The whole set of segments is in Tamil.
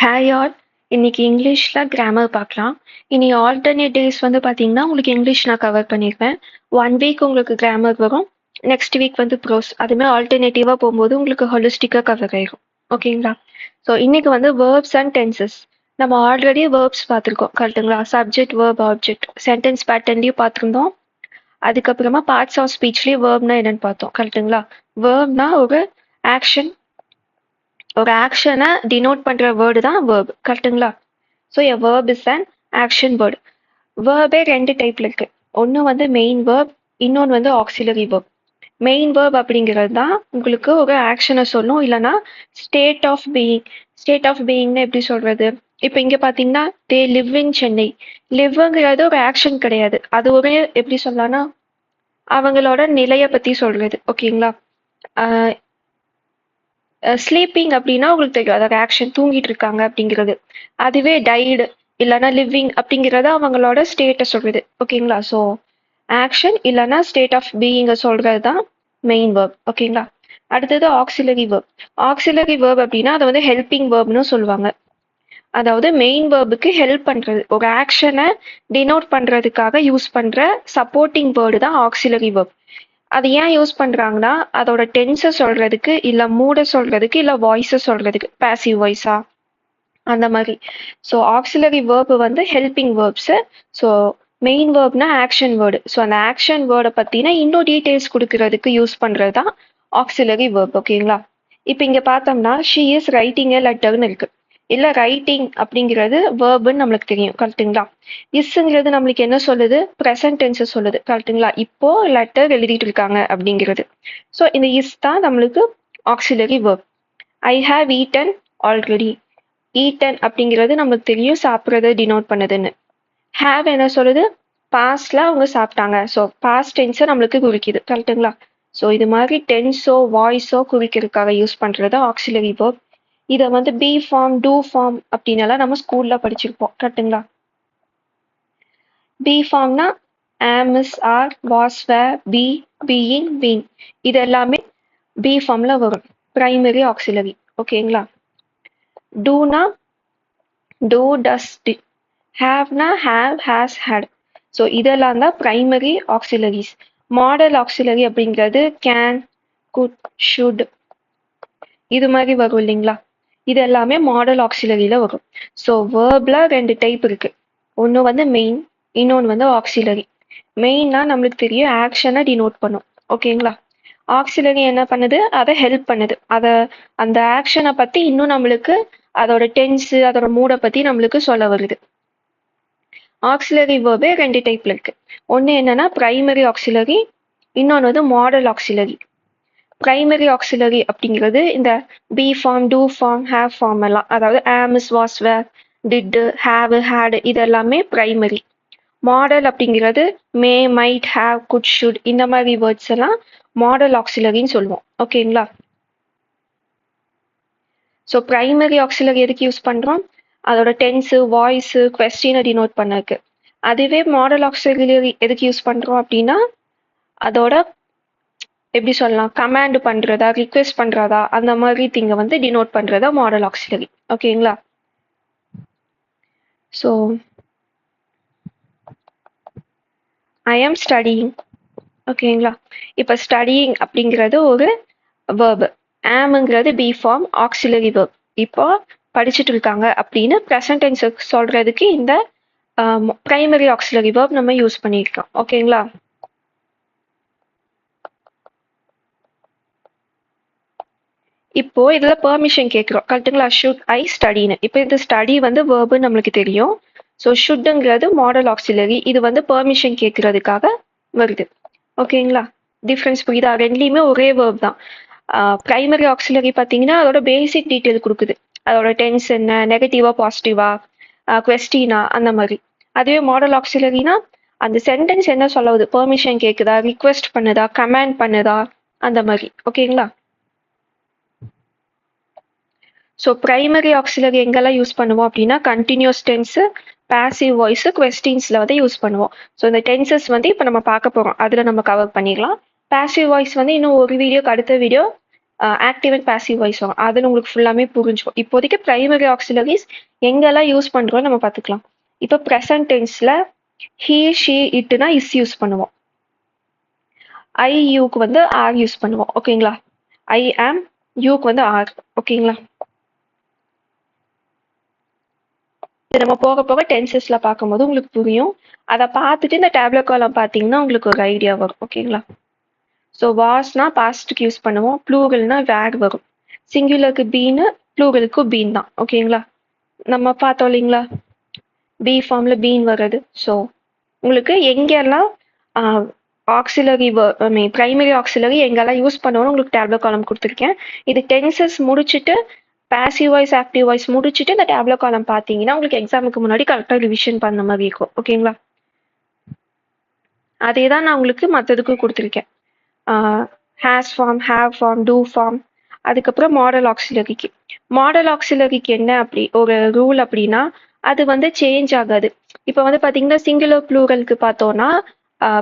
Hi all. இன்னைக்கு இங்கிலீஷ்ல கிராமர் பார்க்கலாம். இனி ஆல்டர்னேட் டேஸ் வந்து பார்த்தீங்கன்னா, உங்களுக்கு இங்கிலீஷ் நான் கவர் பண்ணியிருப்பேன். 1 வீக் உங்களுக்கு கிராமர் வரும். நெக்ஸ்ட் வீக் வந்து ப்ரோஸ். அதுமாதிரி ஆல்டர்னேட்டிவாக போகும்போது உங்களுக்கு ஹொலிஸ்டிக்காக கவர் ஆயிரும். ஓகேங்களா? ஸோ இன்னைக்கு வந்து வேர்ப்ஸ் அண்ட் டென்சஸ். நம்ம ஆல்ரெடி வேர்ப்ஸ் பார்த்துருக்கோம் கரெக்டுங்களா? சப்ஜெக்ட், வேர்ப், ஆப்ஜெக்ட், சென்டென்ஸ் பேட்டர்ன்லையும் பார்த்துருந்தோம். அதுக்கப்புறமா பார்ட்ஸ் ஆஃப் ஸ்பீச்லேயும் வேர்ப்னா என்னன்னு பார்த்தோம் கரெக்டுங்களா? வேர்ப்னா ஒரு ஆக்ஷனை டினோட் பண்ற வேர்டு தான் வேர்ப் கரெக்டுங்களா? So a verb is an action word. வேர்பே 2 டைப்ல இருக்கு. ஒன்று வந்து மெயின் வேர்ப், இன்னொன்று வந்து ஆக்சிலரி வேர்ப். மெயின் வேர்ப் அப்படிங்கிறது தான் உங்களுக்கு ஒரு ஆக்ஷனை சொல்லும், இல்லைன்னா state of being. State of பீயிங்னு எப்படி சொல்றது? இப்போ இங்க பாத்தீங்கன்னா தே லிவ் இன் சென்னை. லிவ்ங்கிறது ஒரு ஆக்ஷன் கிடையாது, அது ஒரு எப்படி சொல்லலாம்னா அவங்களோட நிலையை பத்தி சொல்றது. ஓகேங்களா? ஸ்லீப்பிங் அப்படின்னா உங்களுக்கு தெரியும், அதாவது ஆக்ஷன், தூங்கிட்டு இருக்காங்க அப்படிங்கிறது. அதுவே டைடு இல்லைன்னா லிவிங் அப்படிங்கிறத அவங்களோட ஸ்டேட்டை சொல்றது. ஓகேங்களா? ஸோ ஆக்ஷன் இல்லைன்னா ஸ்டேட் ஆஃப் பீயிங்கை சொல்றது தான் மெயின் வேர்ப். ஓகேங்களா? அடுத்தது ஆக்சிலரி வேர்ப். ஆக்சிலரி வேர்ப் அப்படின்னா அதை வந்து ஹெல்பிங் வேர்ப்னு சொல்லுவாங்க. அதாவது மெயின் வேர்புக்கு ஹெல்ப் பண்றது, ஒரு ஆக்ஷனை டினோட் பண்றதுக்காக யூஸ் பண்ற சப்போர்ட்டிங் வேர்டு தான் ஆக்சிலரி வேர்ப். அது ஏன் யூஸ் பண்றாங்கன்னா அதோட டென்ஸை சொல்றதுக்கு, இல்ல மூட சொல்றதுக்கு, இல்ல வாய்ஸை சொல்றதுக்கு, பாசிவ் வாய்ஸா அந்த மாதிரி. ஸோ ஆக்சிலரி வேர்பு வந்து ஹெல்பிங் வேர்ப்ஸ். ஸோ மெயின் வேர்ப்னா ஆக்ஷன் வேர்டு. ஸோ அந்த ஆக்ஷன் வேர்டை பத்தினா இன்னும் டீடைல்ஸ் கொடுக்கறதுக்கு யூஸ் பண்றது தான் ஆக்சிலரி வேர்ப். ஓகேங்களா? இப்போ இங்க பார்த்தோம்னா ஷி இஸ் ரைட்டிங் எ லெட்டர்னு இருக்கு. இல்ல ரைட்டிங் அப்படிங்கிறது வேர்புன்னு நம்மளுக்கு தெரியும் கரெக்டுங்களா? இஸ்ங்கிறது நம்மளுக்கு என்ன சொல்லுது? ப்ரெசன்ட் டென்ஸ் சொல்லுது கரெக்டுங்களா? இப்போ லெட்டர் எழுதிட்டு இருக்காங்க அப்படிங்கிறது. ஸோ இந்த இஸ் தான் நம்மளுக்கு auxiliary verb. I have eaten already. Eaten அப்படிங்கிறது நம்மளுக்கு தெரியும், சாப்பிட்றத டினோட் பண்ணுதுன்னு. ஹேவ் என்ன சொல்லுது? பாஸ்ட்ல அவங்க சாப்பிட்டாங்க. ஸோ பாஸ்ட் டென்ஸை நம்மளுக்கு குறிக்குது கரெக்டுங்களா? ஸோ இது மாதிரி டென்ஸோ வாய்ஸோ குறிக்கிறதுக்காக யூஸ் பண்றது ஆக்சிலரி வேர்ப். இதை வந்து பி ஃபார்ம், டூ ஃபார்ம் அப்படின்னு நம்ம ஸ்கூல்ல படிச்சிருப்போம் கரெக்டுங்களா? பி ஃபார்ம்னா am, is, are, was, were, be, being, been. இது எல்லாமே பி ஃபார்ம்ல வரும். Primary auxiliary. ஓகேங்களா? டூனா டூ, டஸ், டிட். ஹேவ்னா ஹேவ், ஹேஸ், ஹேட். ஸோ இதெல்லாம் தான் பிரைமரி ஆக்சிலரிஸ். மாடல் ஆக்சிலரி அப்படிங்கிறது கேன், குட், ஷுட், இது மாதிரி வரும் இல்லைங்களா? இது எல்லாமே மாடல் ஆக்சிலரியில வரும். ஸோ வேர்ப்ல 2 டைப் இருக்கு. ஒன்று வந்து மெயின், இன்னொன்று வந்து ஆக்சிலரி. மெயின்னா நம்மளுக்கு தெரியும் ஆக்ஷனை டினோட் பண்ணும். ஓகேங்களா? ஆக்சிலரி என்ன பண்ணுது? அதை ஹெல்ப் பண்ணுது. அதை அந்த ஆக்ஷனை பத்தி இன்னும் நம்மளுக்கு அதோட டென்ஸ், அதோட மூடை பத்தி நம்மளுக்கு சொல்ல வருது. ஆக்சிலரி வேர்பே 2 டைப்ல இருக்கு. ஒன்று என்னன்னா பிரைமரி ஆக்சிலரி, இன்னொன்று வந்து மாடல் ஆக்சிலரி. பிரைமரி ஆக்சிலரி அப்படிங்கிறது இந்த be form, do form, have form எல்லாம், அதாவது am, is, was, were, did, have, had, இது எல்லாமே பிரைமரி. மாடல் அப்படிங்கிறது may, might, have, could, should, இந்த மாதிரி வேர்ட்ஸ் எல்லாம் மாடல் ஆக்சிலரின்னு சொல்லுவோம். ஓகேங்களா? ஸோ பிரைமரி ஆக்சிலரி எதுக்கு யூஸ் பண்றோம்? அதோட டென்ஸு, வாய்ஸு, கொஸ்டினை டினோட் பண்ணக்கு. அதுவே மாடல் ஆக்சிலரி எதுக்கு யூஸ் பண்றோம் அப்படின்னா அதோட எப்படி சொல்லலாம், கமாண்ட் பண்றதா, ரிக்வெஸ்ட் பண்றதா, அந்த மாதிரி திங்க வந்து டினோட் பண்றதா மாடல் ஆக்சிலரி. ஓகேங்களா? So I am studying. ஓகேங்களா? இப்போ ஸ்டடியிங் அப்படிங்கிறது ஒரு வேர்பு. ஆம்ங்கிறது பி ஃபார்ம் ஆக்சிலரி வேர்ப். இப்போ படிச்சுட்டு இருக்காங்க அப்படின்னு ப்ரெசன்ட் டென்ஸ் சொல்றதுக்கு இந்த பிரைமரி ஆக்சிலரி வேர்ப் நம்ம யூஸ் பண்ணியிருக்கோம். ஓகேங்களா? இப்போ இதுல பெர்மிஷன் கேட்குறோம் கரெக்டுங்களா? ஷுட் ஐ ஸ்டடின்னு. இப்போ இது ஸ்டடி வந்து வேர்புன்னு நம்மளுக்கு தெரியும். ஸோ ஷுட்டுங்கிறது மாடல் ஆக்சிலரி. இது வந்து பெர்மிஷன் கேட்கறதுக்காக வருது. ஓகேங்களா? டிஃப்ரென்ஸ் புரியுதா? ரெண்டுலேயுமே ஒரே வேர்ப் தான். பிரைமரி ஆக்சிலரி பார்த்தீங்கன்னா அதோட பேசிக் டீட்டெயில் கொடுக்குது. அதோட டென்ஸ் என்ன, நெகட்டிவா பாசிட்டிவா, கொஸ்டினா, அந்த மாதிரி. அதுவே மாடல் ஆக்சிலரினா அந்த சென்டென்ஸ் என்ன சொல்லுது, பெர்மிஷன் கேட்குதா, ரிக்வெஸ்ட் பண்ணுதா, கமாண்ட் பண்ணுதா, அந்த மாதிரி. ஓகேங்களா? ஸோ பிரைமரி ஆக்சிலரி எங்கெல்லாம் யூஸ் பண்ணுவோம் அப்படின்னா கண்டினியூஸ் டென்ஸு, பாசிவ் வாய்ஸு, கொஸ்டின்ஸில் வந்து யூஸ் பண்ணுவோம். ஸோ இந்த டென்சஸ் வந்து இப்போ நம்ம பார்க்க போகிறோம், அதில் நம்ம கவர் பண்ணிடலாம். பாசிவ் வாய்ஸ் வந்து இன்னும் ஒரு வீடியோக்கு அடுத்த video active and passive voice வரும். அதில் உங்களுக்கு ஃபுல்லாமே புரிஞ்சுக்கும். இப்போதைக்கு பிரைமரி ஆக்சிலரிஸ் எங்கெல்லாம் யூஸ் பண்ணுறோம் நம்ம பார்த்துக்கலாம். இப்போ ப்ரெசன்ட் டென்ஸில் ஹீ ஷீ இட்டுனா இஸ் யூஸ் பண்ணுவோம். ஐ யூக்கு வந்து ஆர் யூஸ் பண்ணுவோம். ஓகேங்களா? ஐ ஆம், யூக்கு வந்து ஆர். ஓகேங்களா? இது நம்ம போக போக டென்சஸில் பார்க்கும்போது உங்களுக்கு புரியும். அதை பார்த்துட்டு இந்த டேப்லெட் காலம் பார்த்தீங்கன்னா உங்களுக்கு ஒரு ஐடியா வரும். ஓகேங்களா? ஸோ வாஸ்னா பாஸ்ட்டுக்கு யூஸ் பண்ணுவோம். ப்ளூரல்னா வேர் வரும். சிங்குலருக்கு பீனு, ப்ளூரலுக்கு பீன் தான். ஓகேங்களா? நம்ம பார்த்தோம் இல்லைங்களா? பி ஃபார்ம்ல பீன் வருது. ஸோ உங்களுக்கு எங்கெல்லாம் ஆக்சிலரி பிரைமரி ஆக்சிலரி எங்கெல்லாம் யூஸ் பண்ணணும்னு உங்களுக்கு டேப்லெட் காலம் கொடுத்துருக்கேன். இது டென்சஸ் முடிச்சுட்டு பாசிவ் வாய்ஸ் ஆக்டிவ் வாய்ஸ் முடிச்சுட்டு இந்த டேப்லெட் காலம் பார்த்தீங்கன்னா உங்களுக்கு எக்ஸாமுக்கு முன்னாடி கரெக்டாக ரிவிஷன் பண்ண மாதிரி இருக்கும். ஓகேங்களா? அதே தான் நான் உங்களுக்கு மற்றதுக்கும் கொடுத்துருக்கேன். Has form, have form, do form, அதுக்கப்புறம் மாடல் ஆக்சிலரிக்கு. மாடல் ஆக்சிலரிக்கு என்ன அப்படி ஒரு ரூல் அப்படின்னா அது வந்து சேஞ்ச் ஆகாது. இப்போ வந்து பார்த்தீங்கன்னா சிங்குலர் ப்ளூரலுக்கு பார்த்தோன்னா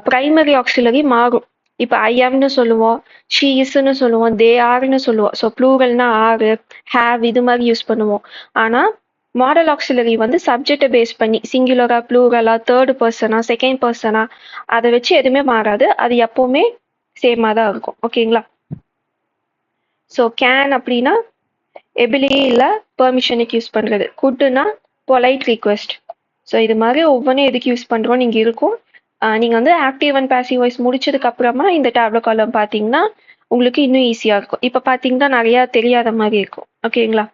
பிரைமரி ஆக்சிலரி மாறும். இப்போ ஐ ஆம்னு சொல்லுவோம், ஷீ இஸ்ன்னு சொல்லுவோம், தே ஆர்னு சொல்லுவோம். ஸோ ப்ளூரல்னா ஆறு, ஹேவ் இது மாதிரி யூஸ் பண்ணுவோம். ஆனால் மாடல் ஆக்சிலரி வந்து சப்ஜெக்டை பேஸ் பண்ணி சிங்குலரா, ப்ளூரலா, தேர்ட் பர்சனா, செகண்ட் பர்சனா அதை வச்சு எதுவுமே மாறாது. அது எப்பவுமே சேமாக தான் இருக்கும். ஓகேங்களா? ஸோ கேன் அப்படின்னா எபிலிட்டி இல்லை பெர்மிஷனுக்கு யூஸ் பண்ணுறது. குட்னா பொலைட் ரிக்வெஸ்ட். ஸோ இது மாதிரி ஒவ்வொன்றும் எதுக்கு யூஸ் பண்ணுறோம் நீங்கள் இருக்கும். நீங்கள் வந்து ஆக்டிவ் அண்ட் பாசிவ் வாய்ஸ் முடிச்சதுக்கு அப்புறமா இந்த டேப்லெட் காலம் பார்த்தீங்கன்னா உங்களுக்கு இன்னும் ஈஸியாக இருக்கும். இப்போ பார்த்தீங்கன்னா நிறையா தெரியாத மாதிரி இருக்கும். ஓகேங்களா?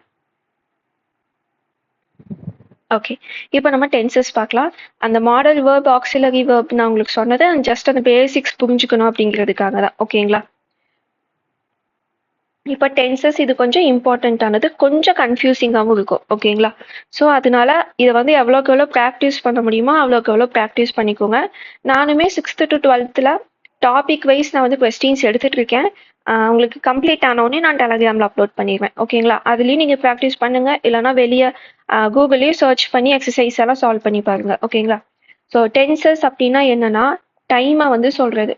ஓகே, இப்போ நம்ம டென்சஸ் பார்க்கலாம். அந்த மாடல் வேர்ப், ஆக்சிலரி வேர்ப் நான் உங்களுக்கு சொன்னது ஜஸ்ட் அந்த பேசிக்ஸ் புரிஞ்சுக்கணும் அப்படிங்கிறதுக்காக தான். ஓகேங்களா? இப்போ டென்சஸ் இது கொஞ்சம் இம்பார்ட்டண்ட்டானது, கொஞ்சம் கன்ஃபியூசிங்காகவும் இருக்கும். ஓகேங்களா? ஸோ அதனால இதை வந்து எவ்வளோக்கு எவ்வளோ ப்ராக்டிஸ் பண்ண முடியுமோ அவ்வளோக்கு எவ்வளோ ப்ராக்டிஸ் பண்ணிக்கோங்க. நானுமே 6th to 12th topic wise நான் வந்து கொஸ்டின்ஸ் எடுத்துட்டு இருக்கேன். உங்களுக்கு கம்ப்ளீட் ஆனோடனே நான் டெலகிராமில் அப்லோட் பண்ணிடுவேன். ஓகேங்களா? அதுலேயும் நீங்கள் ப்ராக்டிஸ் பண்ணுங்க, இல்லைனா வெளியே கூகுள்லேயும் சர்ச் பண்ணி எக்ஸசைஸ் எல்லாம் சால்வ் பண்ணி பாருங்க. ஓகேங்களா? ஸோ டென்சஸ் அப்படின்னா என்னன்னா டைமை வந்து சொல்றது.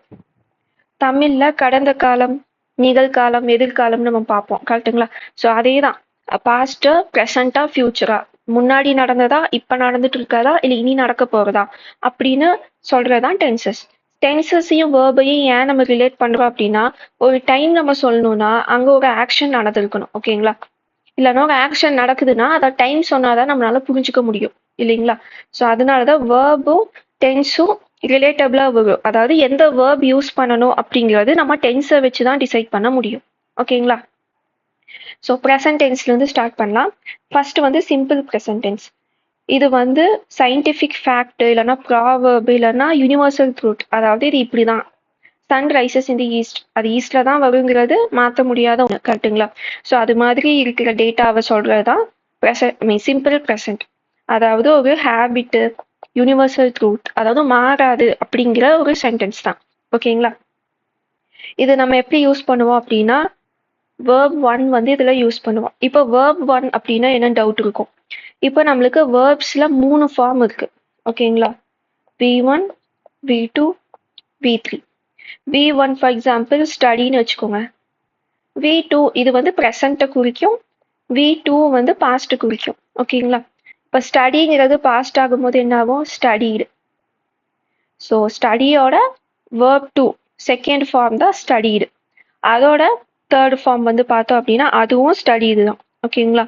தமிழில் கடந்த காலம், நிகழ்காலம், எதிர்காலம் நம்ம பார்ப்போம். கரெக்டுங்களா? ஸோ அதே தான் பாஸ்ட்டு, ப்ரெசண்டா, ஃபியூச்சரா, முன்னாடி நடந்ததா, இப்போ நடந்துட்டு இருக்கதா, இல்லை இனி நடக்க போகிறதா அப்படின்னு சொல்கிறதான் டென்சஸ். டென்சஸையும் வேர்பையும் ஏன் நம்ம ரிலேட் பண்ணுறோம் அப்படின்னா ஒரு டைம் நம்ம சொல்லணும்னா அங்கே ஒரு ஆக்ஷன் நடந்திருக்கணும். ஓகேங்களா? இல்லைன்னா ஒரு ஆக்ஷன் நடக்குதுன்னா அதை டைம் சொன்னாதான் நம்மளால புரிஞ்சுக்க முடியும் இல்லைங்களா? ஸோ அதனாலதான் வேர்பும் டென்ஸும் ரிலேட்டபிளா வரும். அதாவது எந்த வேர்ப் யூஸ் பண்ணணும் அப்படிங்கிறது நம்ம டென்ஸை வச்சு தான் டிசைட் பண்ண முடியும். ஓகேங்களா? ஸோ ப்ரெசன்ட் டென்ஸ்லேருந்து ஸ்டார்ட் பண்ணலாம். ஃபர்ஸ்ட் வந்து சிம்பிள் ப்ரெசன்ட் டென்ஸ். இது வந்து சயின்டிஃபிக் ஃபேக்ட், இல்லைன்னா ப்ராவர்ப், இல்லைன்னா யூனிவர்சல் ட்ரூத். அதாவது இது இப்படிதான், sun rises in the east, அது ஈஸ்ட்ல தான் வருங்கிறது மாற்ற முடியாத ஒன்று. கரெக்டுங்களா? ஸோ அது மாதிரி இருக்கிற டேட்டாவை சொல்றது தான் சிம்பிள் ப்ரெசன்ட். அதாவது ஒரு ஹேபிட்டு, யூனிவர்சல் ட்ரூத், அதாவது மாறாது அப்படிங்கிற ஒரு சென்டென்ஸ் தான். ஓகேங்களா? இது நம்ம எப்படி யூஸ் பண்ணுவோம் அப்படின்னா வேர்ப் 1 வந்து இதில் யூஸ் பண்ணுவோம். இப்போ வேர்ப் 1 அப்படின்னா என்ன டவுட் இருக்கும். இப்போ நம்மளுக்கு வேர்ப்ஸில் 3 ஃபார்ம் இருக்கு. ஓகேங்களா? V1, V2, V3. V1 for example ஸ்டடின்னு வச்சுக்கோங்க. V2 இது வந்து ப்ரெசண்ட்டை குறிக்கும், V2 வந்து பாஸ்ட்டை குறிக்கும். ஓகேங்களா? இப்போ ஸ்டடிங்கிறது பாஸ்ட் ஆகும்போது என்ன ஆகும்? ஸ்டடீடு. ஸோ ஸ்டடியோட வேர்ப் 2 செகண்ட் ஃபார்ம் தான் ஸ்டடீடு. அதோட தேர்ட் ஃபார்ம் வந்து பார்த்தோம் அப்படின்னா அதுவும் ஸ்டடீடு தான். ஓகேங்களா?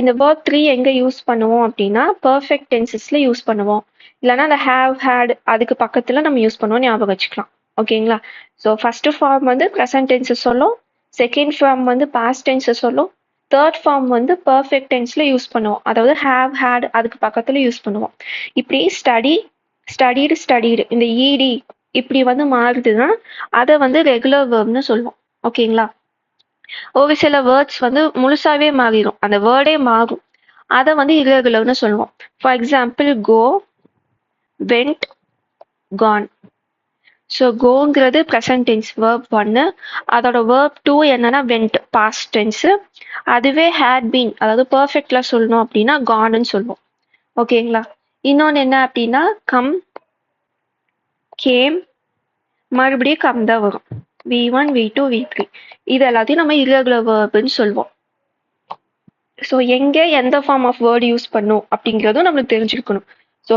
இந்த வேர்ப் 3 எங்கே யூஸ் பண்ணுவோம் அப்படின்னா பர்ஃபெக்ட் டென்சஸில் யூஸ் பண்ணுவோம், இல்லைன்னா அந்த ஹேவ் ஹேட் அதுக்கு பக்கத்தில் நம்ம யூஸ் பண்ணுவோம், ஞாபகம் வச்சுக்கலாம். ஓகேங்களா? ஸோ ஃபர்ஸ்ட் ஃபார்ம் வந்து ப்ரெசன்ட் டென்ஸை சொல்லும், செகண்ட் ஃபார்ம் வந்து பாஸ்ட் டென்ஸை சொல்லும், தேர்ட் ஃபார்ம் வந்து பர்ஃபெக்ட் டென்ஸில் யூஸ் பண்ணுவோம், அதாவது ஹேவ் ஹேட் அதுக்கு பக்கத்தில் யூஸ் பண்ணுவோம். இப்படி ஸ்டடி, ஸ்டடீடு, ஸ்டடீடு இந்த இடி இப்படி வந்து மாறுதுன்னா அதை வந்து ரெகுலர் வேர்ப்னு சொல்லுவோம். ஓகேங்களா? ஒரு சில வேர்ட்ஸ் வந்து முழுசாவே மாறிடும், அந்த வேர்டே மாறும், அதை வந்து irregularன்னு சொல்லுவோம். For example go, went, gone. So கோங்கிறது ப்ரெசன்ட் டென்ஸ் வேர்ப் 1, அதோட வேர்ப் 2 என்னன்னா வெண்ட் பாஸ்ட் டென்ஸு. அதுவே ஹேட் பீன் அதாவது பர்ஃபெக்ட்ல சொல்லணும் அப்படின்னா கான்னு சொல்லுவோம். ஓகேங்களா? இன்னொன்று என்ன அப்படின்னா கம், கேம், மறுபடியும் கம் தான் வரும். V1 V2 V3 இது எல்லாத்தையும் நம்ம irregular verbன்னு சொல்லுவோம். ஸோ எங்கே எந்த ஃபார்ம் ஆஃப் வேர்டு யூஸ் பண்ணும் அப்படிங்கிறதும் நம்மளுக்கு தெரிஞ்சிருக்கணும். ஸோ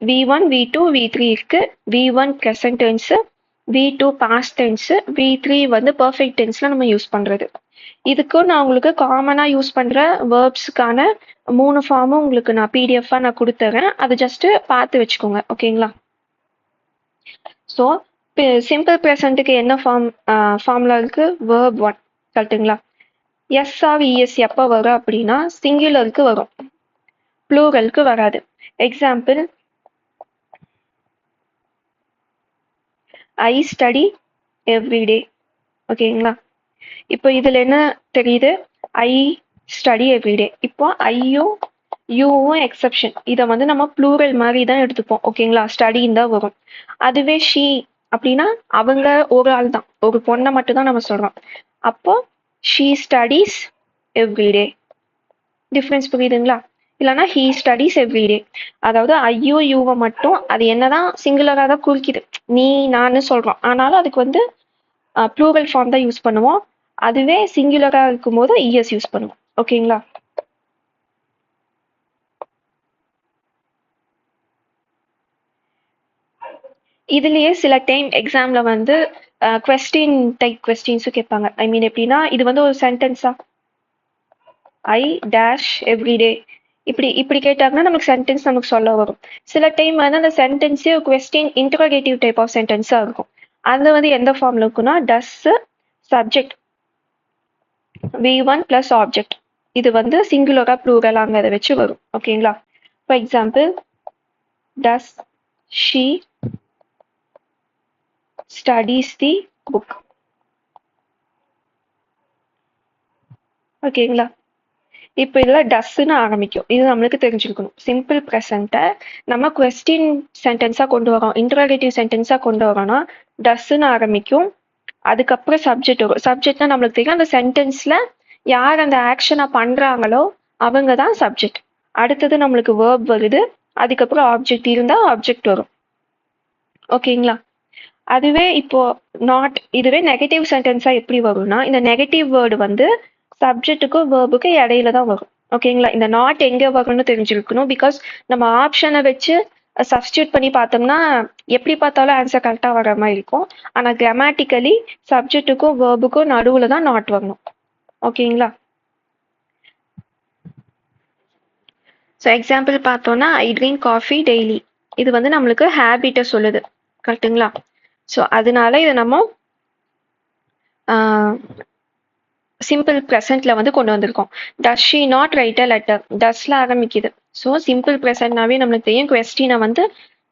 V1 V2 V3 இருக்கு. V1 present tens, V2 past tens, V3 வந்து பர்ஃபெக்ட் டென்ஸ்ல நம்ம யூஸ் பண்றது. இதுக்கும் நான் உங்களுக்கு காமனா யூஸ் பண்ற வேர்ப்ஸ்க்கான 3 ஃபார்மும் உங்களுக்கு நான் பிடிஎஃபா நான் கொடுத்துறேன். அது ஜஸ்ட் பார்த்து வச்சுக்கோங்க. ஓகேங்களா? ஸோ சிம்பிள் ப்ரெசன்ட்டுக்கு என்ன ஃபார்முலா இருக்கு? வேர்ப் 1 கரெக்டுங்களா? எஸ் ஆர் இஎஸ் எப்போ வரும் அப்படின்னா சிங்குலருக்கு வரும், ப்ளூரலுக்கு வராது. எக்ஸாம்பிள், ஐ ஸ்டடி எவ்ரிடே. ஓகேங்களா? இப்போ இதுல என்ன தெரியுது? ஐ ஸ்டடி எவ்ரிடே. இப்போ ஐயும் யூவும் எக்ஸப்ஷன். இதை வந்து நம்ம ப்ளூரல் மாதிரி தான் எடுத்துப்போம். ஓகேங்களா? ஸ்டடின்னு தான் வரும். அதுவே ஷீ அப்படின்னா அவங்க ஒரு ஆள் தான், ஒரு பொண்ணை மட்டும் தான் நம்ம சொல்றோம். அப்போ ஷீ ஸ்டடீஸ் எவ்ரிடே. டிஃப்ரென்ஸ் புரியுதுங்களா? இல்லைன்னா ஹீ ஸ்டடீஸ் எவ்ரிடே. அதாவது ஐயோ யூவை மட்டும் அது என்னதான் சிங்குலராக தான் குறிக்குது, நீ நான் சொல்றோம். ஆனாலும் அதுக்கு வந்து ப்ளூரல் ஃபார்ம் தான் யூஸ் பண்ணுவோம். அதுவே சிங்குலராக இருக்கும்போது இஎஸ் யூஸ் பண்ணுவோம். ஓகேங்களா? இதுலயே சில டைம் எக்ஸாம்ல வந்து கொஸ்டின் டைப் கொஸ்டின்ஸும் கேட்பாங்க. ஐ மீன் எப்படின்னா, இது வந்து ஒரு சென்டென்ஸா, ஐ டேஷ் எவ்ரிடே இப்படி இப்படி கேட்டாங்கன்னா நமக்கு சென்டென்ஸ் நமக்கு சொல்ல வரும். சில டைம் வந்து அந்த சென்டென்ஸே கொஸ்டின் இன்டரோகேட்டிவ் டைப் ஆஃப் சென்டென்ஸா இருக்கும். அது வந்து எந்த ஃபார்ம்ல இருக்குன்னா டஸ் சப்ஜெக்ட் V1 plus ஆப்ஜெக்ட். இது வந்து சிங்குலரா ப்ளூரலாங்கிறத வச்சு வரும். ஓகேங்களா? For example, does she studies the book. ஓகேங்களா? இப்போ இதில் டஸ்ன்னு ஆரம்பிக்கும். இது நம்மளுக்கு தெரிஞ்சிருக்கணும். சிம்பிள் ப்ரெசண்ட்டை நம்ம கொஸ்டின் சென்டென்ஸாக கொண்டு வரோம், இன்டரோகேட்டிவ் சென்டென்ஸாக கொண்டு வரோம்னா டஸ்ன்னு ஆரம்பிக்கும். அதுக்கப்புறம் சப்ஜெக்ட் வரும். சப்ஜெக்ட்னா நம்மளுக்கு தெரியும், அந்த சென்டென்ஸ்ல யார் அந்த ஆக்ஷனை பண்றாங்களோ அவங்க தான் சப்ஜெக்ட். அடுத்தது நம்மளுக்கு வேர்ப் வருது, அதுக்கப்புறம் ஆப்ஜெக்ட் இருந்தா ஆப்ஜெக்ட் வரும். ஓகேங்களா? அதுவே இப்போ நாட், இதுவே நெகட்டிவ் சென்டென்ஸா எப்படி வரும்னா, இந்த நெகட்டிவ் வேர்டு வந்து சப்ஜெக்ட்டுக்கும் வேர்புக்கும் இடையில தான் வரும். ஓகேங்களா? இந்த நாட் எங்க வரும்னு தெரிஞ்சிருக்கணும். பிகாஸ் நம்ம ஆப்ஷனை வச்சு சப்ஸ்டியூட் பண்ணி பார்த்தோம்னா எப்படி பார்த்தாலும் ஆன்சர் கரெக்டா வர மாதிரி இருக்கும். ஆனா கிராமட்டிக்கலி சப்ஜெக்ட்டுக்கும் வேர்புக்கும் நடுவுல தான் நாட் வரணும். ஓகேங்களா? ஸோ எக்ஸாம்பிள் பார்த்தோம்னா, ஐ ட்ரிங்க் காஃபி டெய்லி. இது வந்து நம்மளுக்கு ஹேபிட்டை சொல்லுது. கரெக்டுங்களா? ஸோ அதனால இதை நம்ம சிம்பிள் ப்ரெசென்ட்ல வந்து கொண்டு வந்திருக்கோம். Does she not write a letter. டஸ்ல ஆரம்பிக்குது. ஸோ சிம்பிள் ப்ரெசென்ட்னாவே நம்மளுக்கு தெரியும், கொஸ்டினை வந்து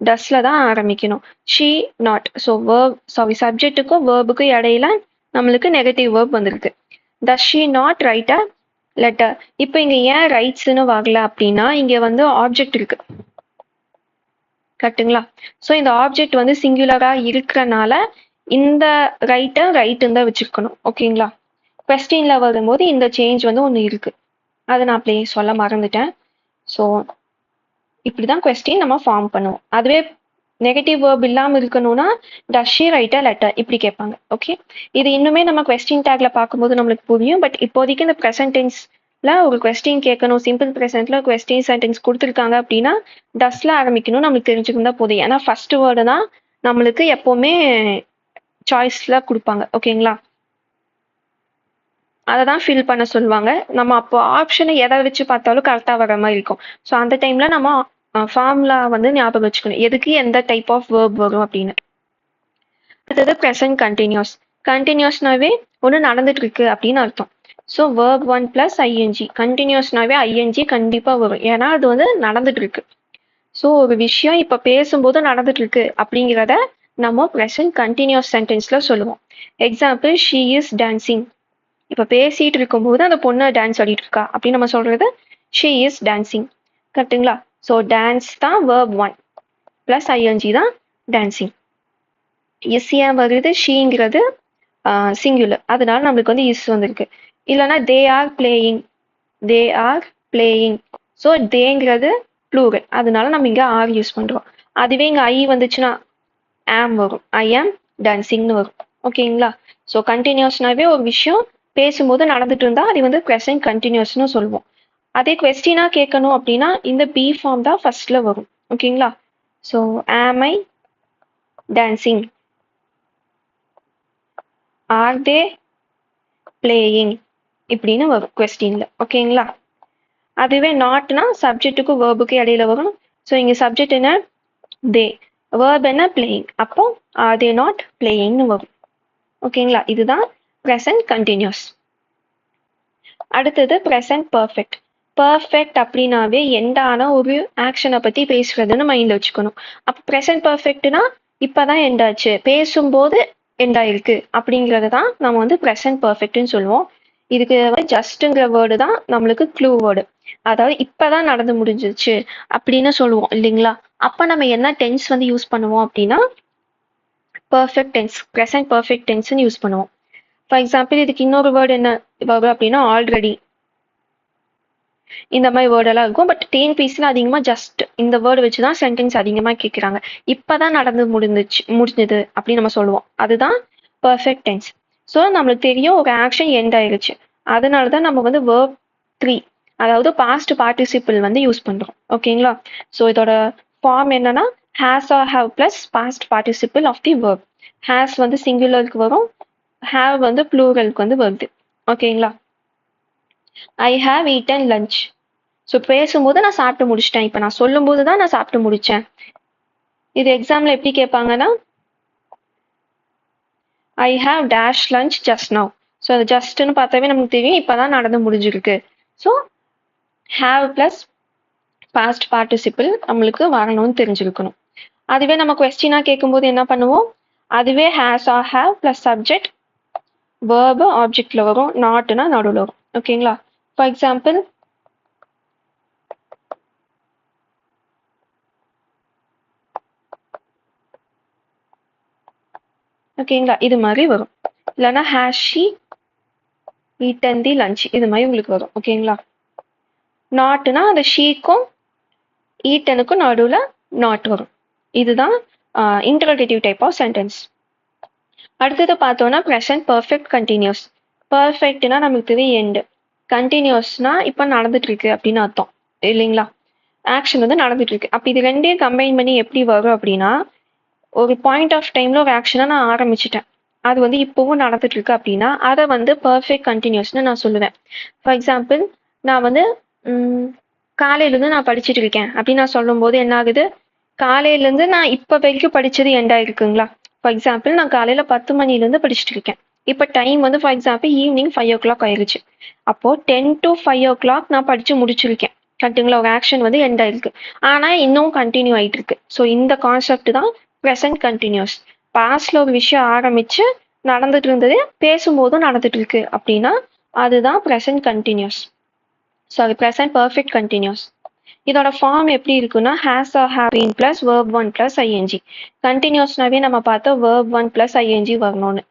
டஸ்ல தான் ஆரம்பிக்கணும். She not. So verb, sorry, சப்ஜெக்ட்டுக்கும் வேர்புக்கும் இடையில நம்மளுக்கு நெகட்டிவ் வேர்ப் வந்திருக்கு. Does she not write a letter. இப்போ இங்க ஏன் ரைட்ஸ்ன்னு வரல அப்படின்னா, இங்க வந்து ஆப்ஜெக்ட் இருக்கு. கரெக்டுங்களா? ஸோ இந்த ஆப்ஜெக்ட் வந்து சிங்குலரா இருக்கிறனால இந்த ரைட்டை ரைட்டுன்னு தான் வச்சிருக்கணும். ஓகேங்களா? கொஸ்டின்ல வரும்போது இந்த சேஞ்ச் வந்து ஒன்று இருக்கு. அதை நான் அப்படியே சொல்ல மறந்துட்டேன். ஸோ இப்படிதான் கொஸ்டின் நம்ம ஃபார்ம் பண்ணுவோம். அதுவே நெகட்டிவ் வேர்ப் இல்லாமல் இருக்கணும்னா does she right a letter இப்படி கேட்பாங்க. ஓகே, இது இன்னுமே நம்ம கொஸ்டின் டேக்ல பார்க்கும்போது நம்மளுக்கு புரியும். பட் இப்போதைக்கு இந்த ப்ரெசன்ட் டென்ஸ்ல ஒரு கொஸ்டின் கேட்கணும், சிம்பிள் ப்ரெசென்ட்ல கொஸ்டின் சென்டென்ஸ் கொடுத்துருக்காங்க அப்படின்னா டஸ்ல ஆரம்பிக்கணும் நம்மளுக்கு தெரிஞ்சுக்கிட்டா போதும். ஏன்னா ஃபர்ஸ்ட் வேர்டு தான் நம்மளுக்கு எப்பவுமே சாய்ஸ்ல கொடுப்பாங்க. ஓகேங்களா? அதை தான் ஃபில் பண்ண சொல்லுவாங்க. நம்ம அப்போ ஆப்ஷனை எதை வச்சு பார்த்தாலும் கரெக்டாக வர மாதிரி இருக்கும். ஸோ அந்த டைம்ல நம்ம ஃபார்முலா வந்து ஞாபகம் வச்சுக்கணும், எதுக்கு எந்த டைப் ஆஃப் வேர்ப் வரும் அப்படின்னு. அடுத்தது ப்ரெசன்ட் கண்டினியூஸ். கண்டினியூஸ்னாவே ஒன்று நடந்துட்டு இருக்கு அப்படின்னு அர்த்தம். So verb 1 + ING. கண்டினியூஸ்னாவே ஐஎன்ஜி கண்டிப்பாக வரும், ஏன்னா அது வந்து நடந்துட்டு இருக்கு. ஸோ ஒரு விஷயம் இப்போ பேசும்போது நடந்துட்டு இருக்கு அப்படிங்கிறத நம்ம ப்ரெசன்ட் கண்டினியூஸ் சென்டென்ஸ்ல சொல்லுவோம். Example, she is dancing. இப்போ பேசிட்டு இருக்கும்போது அந்த பொண்ணு டான்ஸ் ஆடிட்டு இருக்கா அப்படின்னு நம்ம சொல்றது ஷீ இஸ் டான்சிங். கரெக்டுங்களா? ஸோ டான்ஸ் தான் வேர்ப் 1 + ஐஎன்ஜி தான் டான்சிங். இஸ் ஏன் வருது? ஷீங்கிறது சிங்குலர், அதனால நம்மளுக்கு வந்து இஸ் வந்திருக்கு. இல்லைன்னா they are playing. They are playing. So தேங்கிறது ப்ளூரல், அதனால நம்ம இங்கே ஆர் யூஸ் பண்றோம். அதுவே இங்கே ஐ வந்துச்சுன்னா ஆம் வரும். ஐ ஆம் டான்சிங்னு வரும். ஓகேங்களா? ஸோ கண்டினியூஸ்னாவே ஒரு விஷயம் பேசும்போது நடந்துட்டு இருந்தா அது வந்து ப்ரெசன்ட் கண்டினியூஸ்னு சொல்லுவோம். அதே கொஸ்டினா கேட்கணும் அப்படின்னா இந்த பி ஃபார்ம் தான் ஃபர்ஸ்ட்ல வரும். ஓகேங்களா? So am I dancing? Are they playing? இப்படின்னு வரும் கொஸ்டின்ல. ஓகேங்களா? அதுவே நாட்னா சப்ஜெக்ட்டுக்கும் வேர்புக்கும் இடையில வரும். ஸோ இங்க சப்ஜெக்ட் என்ன? தே. வேர்ப் என்ன? பிளேயிங். அப்போ ஆர் தே நாட் பிளேயிங்னு வரும். ஓகேங்களா? இதுதான் ப்ரெசன்ட் கண்டினியூஸ். அடுத்தது ப்ரெசன்ட் பர்ஃபெக்ட். பர்ஃபெக்ட் அப்படின்னாவே எண்டான ஒரு ஆக்ஷனை பத்தி பேசுறதுன்னு மைண்ட்ல வச்சுக்கணும். அப்போ ப்ரெசன்ட் பர்ஃபெக்ட்னா இப்பதான் எண்ட் ஆச்சு, பேசும்போது எண்ட் ஆயிருக்கு அப்படிங்கறது தான் நம்ம வந்து ப்ரெசன்ட் பர்ஃபெக்ட்னு சொல்லுவோம். இதுக்கு ஜஸ்ட்ங்கிற வேர்டு தான் நம்மளுக்கு க்ளூ வேர்டு. அதாவது இப்பதான் நடந்து முடிஞ்சிச்சு அப்படின்னு சொல்லுவோம் இல்லைங்களா? அப்ப நம்ம என்ன டென்ஸ் வந்து யூஸ் பண்ணுவோம் அப்படின்னா பர்ஃபெக்ட் டென்ஸ், ப்ரெசன்ட் பர்ஃபெக்ட் டென்ஸ்னு யூஸ் பண்ணுவோம். ஃபார் எக்ஸாம்பிள் இதுக்கு இன்னொரு வேர்டு என்ன வரும் அப்படின்னா ஆல்ரெடி. இந்த மாதிரி வேர்ட் எல்லாம் இருக்கும். பட் டிஎன்பிஎஸ்சியில் அதிகமா ஜஸ்ட் இந்த வேர்டு வச்சுதான் சென்டென்ஸ் அதிகமா கேட்குறாங்க. இப்பதான் நடந்து முடிஞ்சது அப்படின்னு நம்ம சொல்லுவோம். அதுதான் பர்ஃபெக்ட் டென்ஸ். ஸோ நம்மளுக்கு தெரியும் ஒரு ஆக்ஷன் எண்ட் ஆயிருச்சு. அதனாலதான் நம்ம வந்து வேர்ப் 3 அதாவது பாஸ்ட் பார்ட்டிசிபிள் வந்து யூஸ் பண்றோம். ஓகேங்களா? ஸோ இதோட ஃபார்ம் என்னன்னா has or have plus past participle of the verb. Has வந்து சிங்குலருக்கு வரும், ஹேவ் வந்து ப்ளூரலுக்கு வந்து வருது. ஓகேங்களா? I have eaten lunch. So பேசும்போது நான் சாப்பிட்டு முடிச்சிட்டேன். இப்போ நான் சொல்லும்போது தான் நான் சாப்பிட்டு முடிச்சேன். இது எக்ஸாம்ல எப்படி கேட்பாங்கன்னா I have dash lunch just now. So அது ஜஸ்ட்னு பார்த்தாவே நமக்கு தெரியும் இப்பதான் நடந்து முடிஞ்சிருக்கு. So have plus past participle நம்மளுக்கு வரணும்னு தெரிஞ்சிருக்கணும். அதுவே நம்ம கொஸ்டினா கேட்கும்போது என்ன பண்ணுவோம்? அதுவே has or have plus subject verb ஆப்ஜெக்ட்ல வரும், நாட்னா நடுவில் வரும். ஓகேங்களா? ஃபார் எக்ஸாம்பிள் ஓகேங்களா? இது மாதிரி வரும். இல்லைன்னா has she eaten the lunch, இது மாதிரி உங்களுக்கு வரும். ஓகேங்களா? நாட்னா அந்த ஷீக்கும் ஈட்டனுக்கும் நடுவில் நாட் வரும். இதுதான் இன்டரோகேட்டிவ் டைப் ஆஃப் சென்டென்ஸ். அடுத்தது பார்த்தோம்னா ப்ரெசன்ட் பர்ஃபெக்ட் கண்டினியூஸ். பர்ஃபெக்ட்னா நமக்கு தெரியும் எண்டு, கண்டினியூஸ்னா இப்போ நடந்துட்டு இருக்கு அப்படின்னு அர்த்தம் இல்லைங்களா? ஆக்ஷன் வந்து நடந்துட்டு இருக்கு. அப்போ இது ரெண்டையும் கம்பைன் பண்ணி எப்படி வரும் அப்படின்னா ஒரு பாயிண்ட் ஆஃப் டைம்ல ஒரு ஆக்ஷனை நான் ஆரம்பிச்சிட்டேன், அது வந்து இப்போவும் நடந்துட்டு இருக்கு அப்படின்னா அதை வந்து பர்ஃபெக்ட் கண்டினியூஸ்னு நான் சொல்லுவேன். ஃபார் எக்ஸாம்பிள் நான் வந்து காலையிலேருந்து நான் படிச்சுட்டு இருக்கேன் அப்படின்னு நான் சொல்லும்போது என்ன ஆகுது? காலையிலேருந்து நான் இப்போ வரைக்கும் படிச்சது எண்ட் ஆயிருக்குங்களா? ஃபார் எக்ஸாம்பிள் நான் காலையில் 10 மணிலேருந்து படிச்சுட்டு இருக்கேன். இப்போ டைம் வந்து ஃபார் எக்ஸாம்பிள் ஈவினிங் 5 o'clock ஆயிருச்சு. அப்போ 10 to 5 o'clock நான் படிச்சு முடிச்சிருக்கேன். கரெக்டுங்களா? ஒரு ஆக்ஷன் வந்து எண்ட் ஆயிருக்கு, ஆனால் இன்னும் கண்டினியூ ஆயிட்டு இருக்கு. ஸோ இந்த கான்செப்ட் தான் ப்ரெசன்ட் கண்டினியூஸ். பாஸ்ட்ல ஒரு விஷயம் ஆரம்பிச்சு நடந்துட்டு இருந்தது பேசும்போதும் நடந்துட்டு இருக்கு அப்படின்னா அதுதான் present continuous. Sorry, present perfect continuous. இதோட ஃபார்ம் எப்படி இருக்குன்னா has or have been plus verb 1 plus ING. கண்டினியூஸ்னாவே நம்ம பார்த்தோம் வேர்ப் 1 பிளஸ் ஐஎன்ஜி வரணும்னு.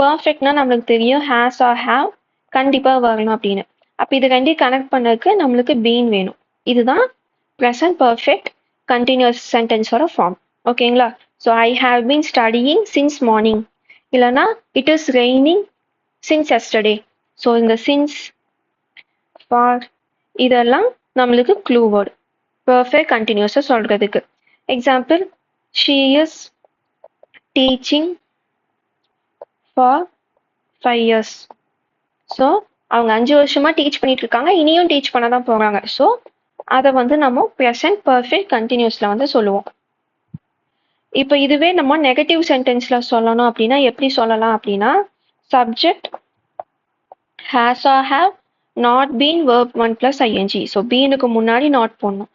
பர்ஃபெக்ட்னா நம்மளுக்கு தெரியும் ஹேஸ் ஆர் ஹேவ் கண்டிப்பா வரணும் அப்படின்னு. அப்போ இது ரெண்டையும் கனெக்ட் பண்ணதுக்கு நம்மளுக்கு பீன் வேணும். இதுதான் ப்ரெசன்ட் பர்ஃபெக்ட் கண்டினியூஸ் சென்டென்ஸோட ஃபார்ம். ஓகேங்களா? So I have been studying since morning, இல்லைன்னா it is raining since yesterday. So இந்த சின்ஸ், ஃபார் இதெல்லாம் நம்மளுக்கு க்ளூ வேர்டு பர்ஃபெக்ட் கண்டினியூஸாக சொல்றதுக்கு. Example she is teaching for 5 years. ஸோ அவங்க 5 வருஷமா டீச் பண்ணிட்டு இருக்காங்க, இனியும் டீச் பண்ண தான் போறாங்க. ஸோ அதை வந்து நம்ம ப்ரெசன்ட் பர்ஃபெக்ட் கண்டினியூஸ்ல வந்து சொல்லுவோம். இப்போ இதுவே நம்ம நெகட்டிவ் சென்டென்ஸ்ல சொல்லணும் அப்படின்னா எப்படி சொல்லலாம் அப்படின்னா subject has or have not been verb 1 plus ING. So பீனுக்கு முன்னாடி நாட் போடணும்.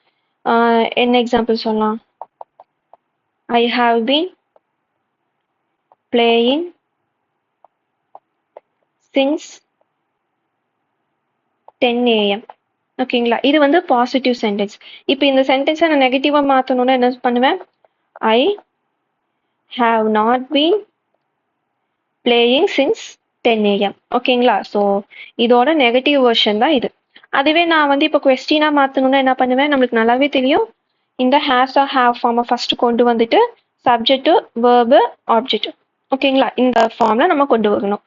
என்ன எக்ஸாம்பிள் சொல்லலாம்? I have been playing since 10 AM. ஓகேங்களா? இது வந்து பாசிட்டிவ் சென்டென்ஸ். இப்போ இந்த சென்டென்ஸை நான் நெகட்டிவா மாற்றணும்னா என்ன பண்ணுவேன்? I have not been playing since 10 AM. ஓகேங்களா? ஸோ இதோட நெகட்டிவ் வெர்ஷன் தான் இது. அதுவே நான் வந்து இப்போ கொஸ்டினா மாற்றணும்னா என்ன பண்ணுவேன்? நம்மளுக்கு நல்லாவே தெரியும் இந்த ஹேஸ் ஆர் ஹேவ் ஃபார்மை ஃபர்ஸ்ட் கொண்டு வந்துட்டு சப்ஜெக்ட் வேர்பு ஆப்ஜெக்ட் ஓகேங்களா? இந்த ஃபார்ம்ல நம்ம கொண்டு வரணும்.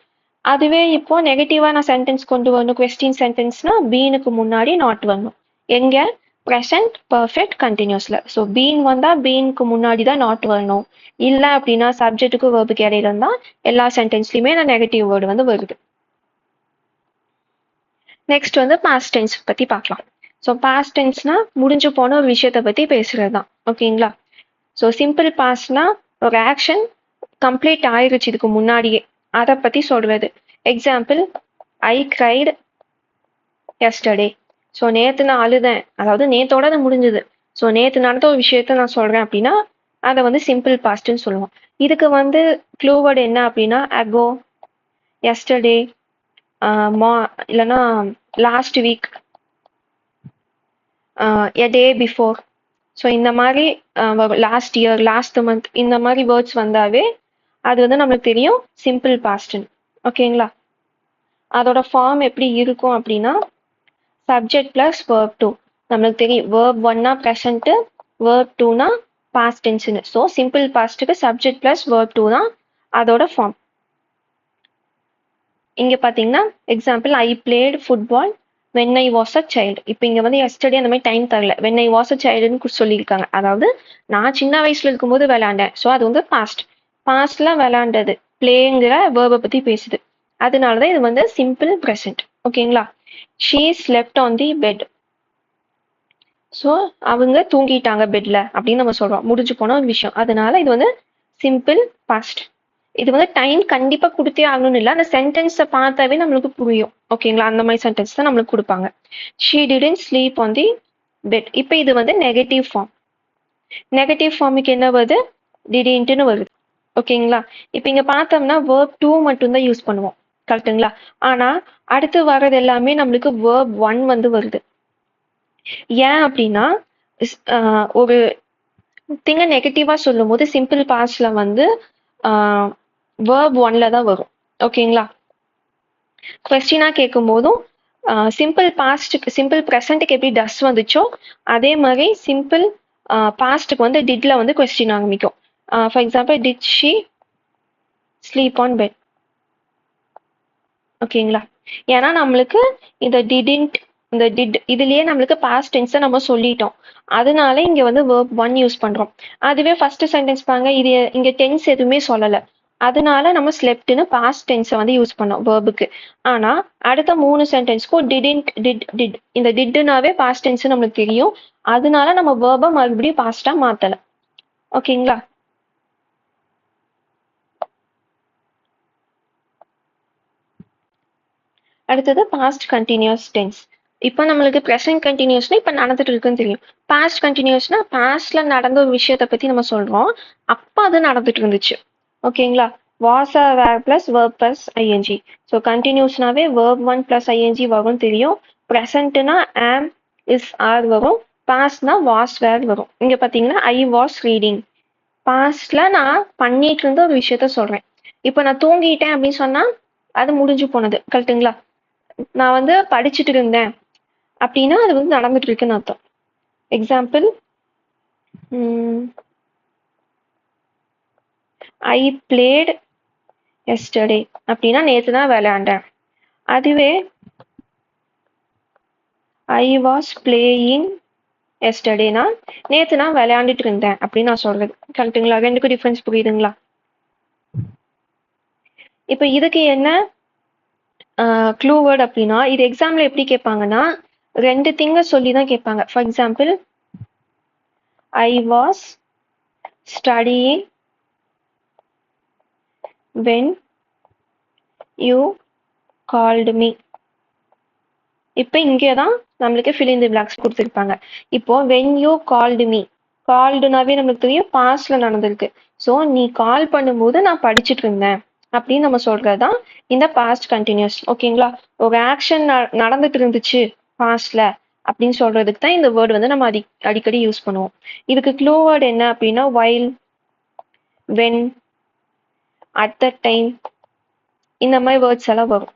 அதுவே இப்போ நெகட்டிவான சென்டென்ஸ் கொண்டு வரணும், கொஸ்டின் சென்டென்ஸ்னா பீனுக்கு முன்னாடி நாட் வரணும். எங்க? ப்ரெசன்ட் பர்ஃபெக்ட் கண்டினியூஸ்ல. ஸோ பீன் வந்தா பீனுக்கு முன்னாடி தான் நாட் வரணும். இல்ல அப்படின்னா சப்ஜெக்ட்டுக்கு வேர்புக்கு இடையில இருந்தா எல்லா சென்டென்ஸ்லயுமே நான் நெகட்டிவ் வேர்டு வந்து வருது. நெக்ஸ்ட் வந்து பாஸ்ட் டென்ஸ் பத்தி பார்க்கலாம். ஸோ பாஸ்ட் டென்ஸ்னா முடிஞ்சு போன ஒரு விஷயத்தை பத்தி பேசுறது தான். ஓகேங்களா? ஸோ சிம்பிள் பாஸ்ட்னா ஒரு ஆக்ஷன் கம்ப்ளீட் ஆயிருச்சு இதுக்கு முன்னாடியே, அதை பத்தி சொல்றது. எக்ஸாம்பிள், ஐ கிரைட் எஸ்டர்டே. ஸோ நேத்து நான் அழுதேன், அதாவது நேத்தோட அது முடிஞ்சது. ஸோ நேத்து நடந்த ஒரு விஷயத்த நான் சொல்றேன் அப்படின்னா அதை வந்து சிம்பிள் பாஸ்ட்னு சொல்லுவோம். இதுக்கு வந்து க்ளூ வேர்டு என்ன அப்படின்னா அகோ, எஸ்டர்டே, இல்லைன்னா லாஸ்ட் வீக், எ டே பிஃபோர். ஸோ இந்த மாதிரி லாஸ்ட் இயர், லாஸ்ட் மந்த், இந்த மாதிரி வேர்ட்ஸ் வந்தாவே அது வந்து நம்மளுக்கு தெரியும் சிம்பிள் பாஸ்ட்னு. ஓகேங்களா? அதோட ஃபார்ம் எப்படி இருக்கும் அப்படின்னா சப்ஜெக்ட் பிளஸ் வேர்ப் டூ. நம்மளுக்கு தெரியும் வேர்ப் ஒன்னா ப்ரெசன்ட், வேர்ப் டூனா பாஸ்ட் டென்ஸ்னு. ஸோ சிம்பிள் பாஸ்ட்டுக்கு சப்ஜெக்ட் பிளஸ் வேர்ப் டூ தான் அதோட ஃபார்ம். இங்க பாத்தீங்கன்னா example, I played football when I was a child. இப்போ இங்க வந்து எஸ்டர்டே அந்த மாதிரி டைம் தரல, வென் ஐ வாஸ் அ சைல்டுன்னு சொல்லியிருக்காங்க. அதாவது நான் சின்ன வயசுல இருக்கும்போது விளையாண்டேன். ஸோ அது வந்து பாஸ்ட். பாஸ்ட்ல விளையாண்டது பிளேங்கிற வேர்பை பத்தி பேசுது. அதனாலதான் இது வந்து சிம்பிள் ப்ரெசன்ட். ஓகேங்களா? She slept on the bed. So அவங்க தூங்கிட்டாங்க பெட்ல அப்படின்னு நம்ம சொல்றோம், முடிஞ்சு போன ஒரு விஷயம். அதனால இது வந்து சிம்பிள் பாஸ்ட். இது வந்து டைம் கண்டிப்பா கொடுத்தே ஆகணும்னு இல்லை, அந்த சென்டென்ஸை பார்த்தாவே நம்மளுக்கு புரியும். ஓகேங்களா? அந்த மாதிரி சென்டென்ஸ் தான் நம்மளுக்கு கொடுப்பாங்க. She didn't sleep on the bed. இப்போ இது வந்து நெகட்டிவ் ஃபார்ம். நெகட்டிவ் ஃபார்முக்கு என்ன வருது? டிடின்ட்னு வருது. ஓகேங்களா? இப்போ இங்க பார்த்தோம்னா வேர்ப் டூ மட்டும்தான் யூஸ் பண்ணுவோம். கரெக்டுங்களா? ஆனா அடுத்து வர்றது எல்லாமே நம்மளுக்கு வேர்ப் ஒன் வந்து வருது. ஏன் அப்படின்னா ஒரு திங்க நெகட்டிவா சொல்லும் போது சிம்பிள் பாஸ்ட்ல வந்து வேர்ப் ஒன்ல தான் வரும். ஓகேங்களா? கொஸ்டினா கேட்கும் போதும் சிம்பிள் பாஸ்ட்டுக்கு, சிம்பிள் ப்ரெசன்ட்டுக்கு எப்படி டஸ் வந்துச்சோ அதே மாதிரி சிம்பிள் பாஸ்ட்டுக்கு வந்து டிட்ல வந்து கொஸ்டின் ஆரம்பிக்கும். For example, did she sleep on bed. ஓகேங்களா? ஏன்னா நம்மளுக்கு இந்த டிடின்ட், இந்த டிட் இதுலயே நம்மளுக்கு பாஸ்ட் டென்ஸை நம்ம சொல்லிட்டோம். அதனால இங்க வந்து வேர்ப் ஒன் யூஸ் பண்றோம். அதுவே ஃபர்ஸ்ட் சென்டென்ஸ் பாருங்க, இது இங்க டென்ஸ் எதுவுமே சொல்லல. அதனால நம்ம ஸ்லெப்ட்னு பாஸ்ட் டென்ஸை வந்து யூஸ் பண்ணோம் வேர்புக்கு. ஆனா அடுத்த மூணு சென்டென்ஸ்க்கும் டிடின்ட், டிட், டிட், இந்த டிட்னாவே பாஸ்ட் டென்ஸ் நம்மளுக்கு தெரியும். அதனால நம்ம வேர்பை மறுபடியும் பாஸ்டா மாத்தல. ஓகேங்களா? அடுத்தது பாஸ்ட் கண்டினியூஸ் டென்ஸ். இப்போ நம்மளுக்கு ப்ரெசன்ட் கண்டினியூஸ்னா இப்போ நடந்துட்டு இருக்குன்னு தெரியும். பாஸ்ட் கண்டினியூஸ்னா பாஸ்ட்ல நடந்த ஒரு விஷயத்தை பத்தி நம்ம சொல்றோம், அப்போ அது நடந்துட்டு இருந்துச்சு. ஓகேங்களா? Was or were plus verb plus ING. So கண்டினியூஸ்னாவே வேர்ப் ஒன் பிளஸ் ஐஎன்ஜி வரும் தெரியும். ப்ரெசன்ட்னா ஆம், இஸ், ஆர் வரும். பாஸ்ட்னா வாஸ் வேர் வரும். இங்க பாத்தீங்கன்னா ஐ வாஸ் ரீடிங். பாஸ்ட்ல நான் பண்ணிட்டு இருந்த ஒரு விஷயத்த சொல்றேன். இப்போ நான் தூங்கிட்டேன் அப்படின்னு சொன்னா அது முடிஞ்சு போனது. கரெக்டுங்களா? நான் வந்து படிச்சுட்டு இருந்தேன் அப்படின்னா அது வந்து நடந்துட்டு இருக்குன்னு அர்த்தம். எக்ஸாம்பிள், ஐ பிளேட் எஸ்டர்டே அப்படின்னா நேற்று தான் விளையாண்டேன். அதுவே ஐ வாஸ் பிளேயிங் எஸ்டர்டேனா நேற்று நான் விளையாண்டுட்டு இருந்தேன் அப்படின்னு நான் சொல்றது. கரெக்டுங்களா? ரெண்டுக்கும் டிஃபரன்ஸ் புரியுதுங்களா? இப்போ இதுக்கு என்ன க்ளூ வேர்ட் அப்படின்னா, இது எக்ஸாம்ல எப்படி கேட்பாங்கன்னா ரெண்டு திங்க சொல்லி தான் கேட்பாங்க. For example, I was studying when you called me. இப்போ இங்கே தான் நம்மளுக்கு fill in the blanks கொடுத்துருப்பாங்க. இப்போ when you called me, கால்டுனாவே நம்மளுக்கு தெரியும் பாஸ்ட்ல நடந்திருக்கு. ஸோ நீ கால் பண்ணும்போது நான் படிச்சுட்டு இருந்தேன் அப்படின்னு நம்ம சொல்றதுதான் இந்த பாஸ்ட் கண்டினியூஸ். ஓகேங்களா? ஒரு ஆக்ஷன் நடந்துட்டு இருந்துச்சு பாஸ்ட்ல அப்படின்னு சொல்றதுக்கு தான் இந்த வேர்டு வந்து நம்ம அடிக்கடி யூஸ் பண்ணுவோம். இதுக்கு க்ளூ வேர்டு என்ன அப்படின்னா while, when, at that time, இந்த மாதிரி வேர்ட்ஸ் எல்லாம் வரும்.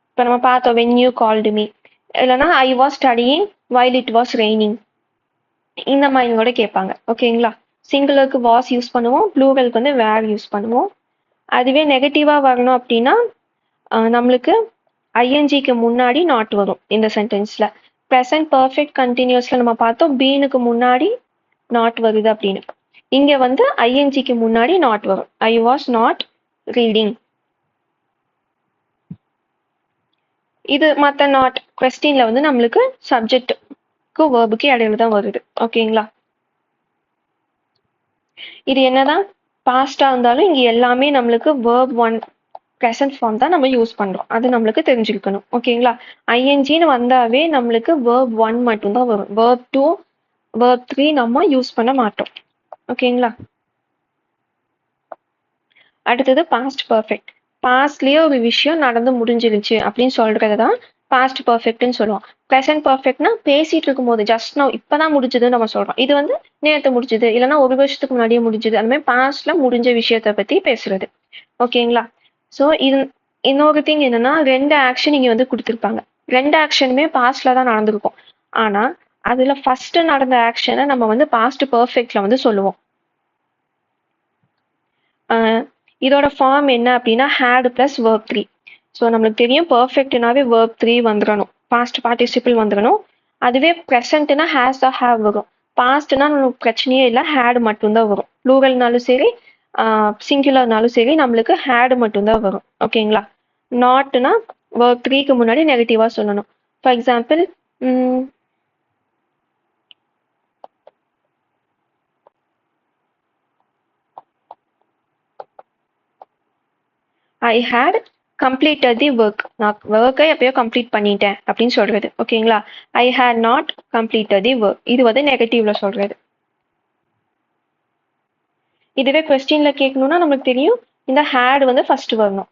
இப்போ நம்ம பார்த்தோம் when you called me, இல்லைன்னா I was studying while it was raining. இந்த மாதிரி கூட கேட்பாங்க. ஓகேங்களா? சிங்குலருக்கு வாஸ் யூஸ் பண்ணுவோம், ப்ளூரலுக்கு வந்து வேர் யூஸ் பண்ணுவோம். அதுவே நெகட்டிவாக வரணும் அப்படின்னா நம்மளுக்கு ஐஎன்ஜிக்கு முன்னாடி நாட் வரும் இந்த சென்டென்ஸில். ப்ரெசன்ட் பர்ஃபெக்ட் கண்டினியூஸில் நம்ம பார்த்தோம் பீனுக்கு முன்னாடி நாட் வருது அப்படின்னு. இங்கே வந்து ஐஎன்ஜிக்கு முன்னாடி நாட் வரும். I was not reading. இது மற்ற நாட் கொஸ்டினில் வந்து நம்மளுக்கு சப்ஜெக்ட்டுக்கு வேர்புக்கு இடையில தான் வருது. ஓகேங்களா? இது என்னதான் பாஸ்டா இருந்தாலும் இங்கே எல்லாமே நம்மளுக்கு வேர்ப் ஒன் ப்ரெசன்ட் ஃபார்ம் தான் நம்ம யூஸ் பண்ணுறோம். அது நம்மளுக்கு தெரிஞ்சுக்கணும். ஓகேங்களா? ஐஎன்ஜின்னு வந்தாவே நம்மளுக்கு வேர்ப் ஒன் மட்டும்தான் வரும். வேர்ப் டூ வேர்ப் த்ரீ நம்ம யூஸ் பண்ண மாட்டோம். ஓகேங்களா? அடுத்தது பாஸ்ட் பர்ஃபெக்ட். பாஸ்ட்லேயே ஒரு விஷயம் நடந்து முடிஞ்சிருச்சு அப்படின்னு சொல்றது தான் பாஸ்ட் பர்ஃபெக்ட்னு சொல்லுவோம். ப்ரெசன்ட் பர்ஃபெக்ட்னா பேசிட்டு இருக்கும்போது ஜஸ்ட் நான் இப்பதான் முடிஞ்சதுன்னு நம்ம சொல்றோம். இது வந்து நேற்று முடிஞ்சது, இல்லைன்னா ஒரு வருஷத்துக்கு முன்னாடியே முடிஞ்சது. அந்த மாதிரி பாஸ்ட்ல முடிஞ்ச விஷயத்த பத்தி பேசுறது. ஓகேங்களா? ஸோ இது இன்னொரு திங் என்னன்னா, 2 ஆக்ஷன் இங்க வந்து கொடுத்துருப்பாங்க. 2 ஆக்ஷனுமே பாஸ்ட்ல தான் நடந்திருக்கும். ஆனா அதுல ஃபர்ஸ்ட் நடந்த ஆக்ஷனை நம்ம வந்து பாஸ்ட் பர்ஃபெக்ட்ல வந்து சொல்லுவோம். இதோட ஃபார்ம் என்ன அப்படின்னா had plus verb three. So நம்மளுக்கு தெரியும் பர்ஃபெக்ட்னாவே வேர்ப் த்ரீ வந்துடணும், பாஸ்ட் பார்ட்டிசிபிள் வந்துடணும். அதுவே ப்ரெசன்ட்னா ஹேஸ் ஆர் ஹேவ் வரும். பாஸ்ட்னா நம்மளுக்கு பிரச்சனையே இல்லை, ஹேட் மட்டும்தான் வரும். ப்ளூரல்னாலும் சரி சிங்குலர்னாலும் சரி நம்மளுக்கு ஹேட் மட்டும்தான் வரும். ஓகேங்களா? நாட்னா வேர்ப் த்ரீக்கு முன்னாடி நெகட்டிவாக சொல்லணும். For example I had completed the work. நான் ஒர்க்கை எப்பயோ கம்ப்ளீட் பண்ணிட்டேன் அப்படின்னு சொல்றது. ஓகேங்களா? I had not completed the work, இது வந்து நெகட்டிவ்ல சொல்றது. இதுவே கொஸ்டின்ல கேட்கணும்னா நமக்கு தெரியும் இந்த ஹேட் வந்து ஃபர்ஸ்ட் வரணும்.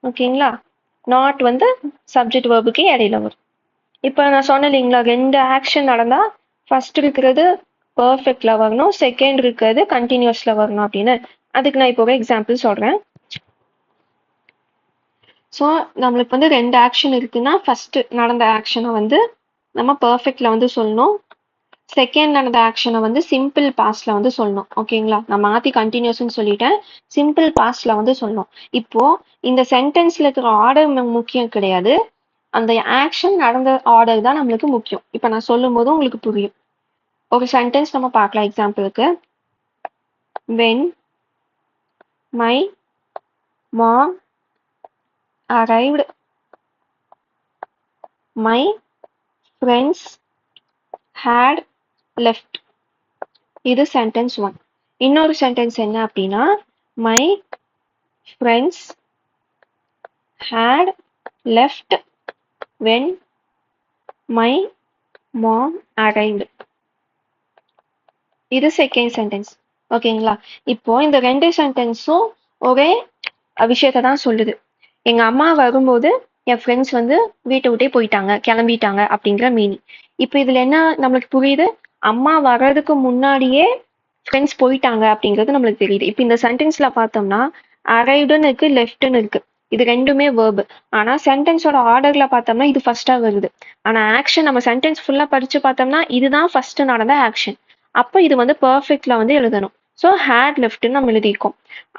ஓகேங்களா? நாட் வந்து சப்ஜெக்ட் வேர்புக்கு இடையில வரும். இப்போ நான் சொன்னேன் இல்லைங்களா, 2 ஆக்ஷன் நடந்தா ஃபர்ஸ்ட் இருக்கிறது பர்ஃபெக்ட்ல வரணும், செகண்ட் இருக்கிறது கண்டினியூஸ்ல வரணும் அப்படின்னு. அதுக்கு நான் இப்போ எக்ஸாம்பிள் சொல்றேன். ஸோ நம்மளுக்கு வந்து 2 ஆக்ஷன் இருக்குன்னா ஃபர்ஸ்ட் நடந்த ஆக்ஷனை வந்து நம்ம பர்ஃபெக்ட்ல வந்து சொல்லணும், செகண்ட் நடந்த ஆக்ஷனை வந்து சிம்பிள் பாஸ்ட்ல வந்து சொல்லணும். ஓகேங்களா? நான் மாத்தி கண்டினியூஸ்னு சொல்லிட்டேன், சிம்பிள் பாஸ்ட்ல வந்து சொல்லணும். இப்போ இந்த சென்டென்ஸ்ல இருக்கிற ஆர்டர் முக்கியம் கிடையாது, அந்த ஆக்ஷன் நடந்த ஆர்டர் தான் நம்மளுக்கு முக்கியம். இப்போ நான் சொல்லும் போது உங்களுக்கு புரியும். ஒரு சென்டென்ஸ் நம்ம பார்க்கலாம் எக்ஸாம்பிளுக்கு. when my mom arrived my friends had left. இது சென்டென்ஸ் ஒன். இன்னொரு சென்டென்ஸ் என்ன அப்படின்னா my friends had left when my mom arrived. இது செகண்ட் சென்டென்ஸ். ஓகேங்களா? இப்போ இந்த 2 சென்டென்ஸும் ஒரே விஷயத்தை தான் சொல்லுது. எங்க அம்மா வரும்போது என் ஃப்ரெண்ட்ஸ் வந்து வீட்டை விட்டே போயிட்டாங்க, கிளம்பிட்டாங்க அப்படிங்கிற மீனிங். இப்போ இதுல என்ன நம்மளுக்கு புரியுது, அம்மா வர்றதுக்கு முன்னாடியே ஃப்ரெண்ட்ஸ் போயிட்டாங்க அப்படிங்கிறது நம்மளுக்கு தெரியுது. இப்போ இந்த சென்டென்ஸ்ல பார்த்தோம்னா அரைவ்டுன்னு இருக்கு, லெஃப்ட்னு இருக்கு. இது ரெண்டுமே வேர்பு. ஆனா சென்டென்ஸோட ஆர்டர்ல பார்த்தோம்னா இது ஃபர்ஸ்டா வருது. ஆனா ஆக்ஷன் நம்ம சென்டென்ஸ் ஃபுல்லா படிச்சு பார்த்தோம்னா இதுதான் ஃபர்ஸ்ட் நடந்த ஆக்ஷன். அப்போ இது வந்து பர்ஃபெக்ட்ல வந்து எழுதணும். ஸோ ஹேட் லெஃப்ட்னு நம்ம எழுதியிருக்கோம்.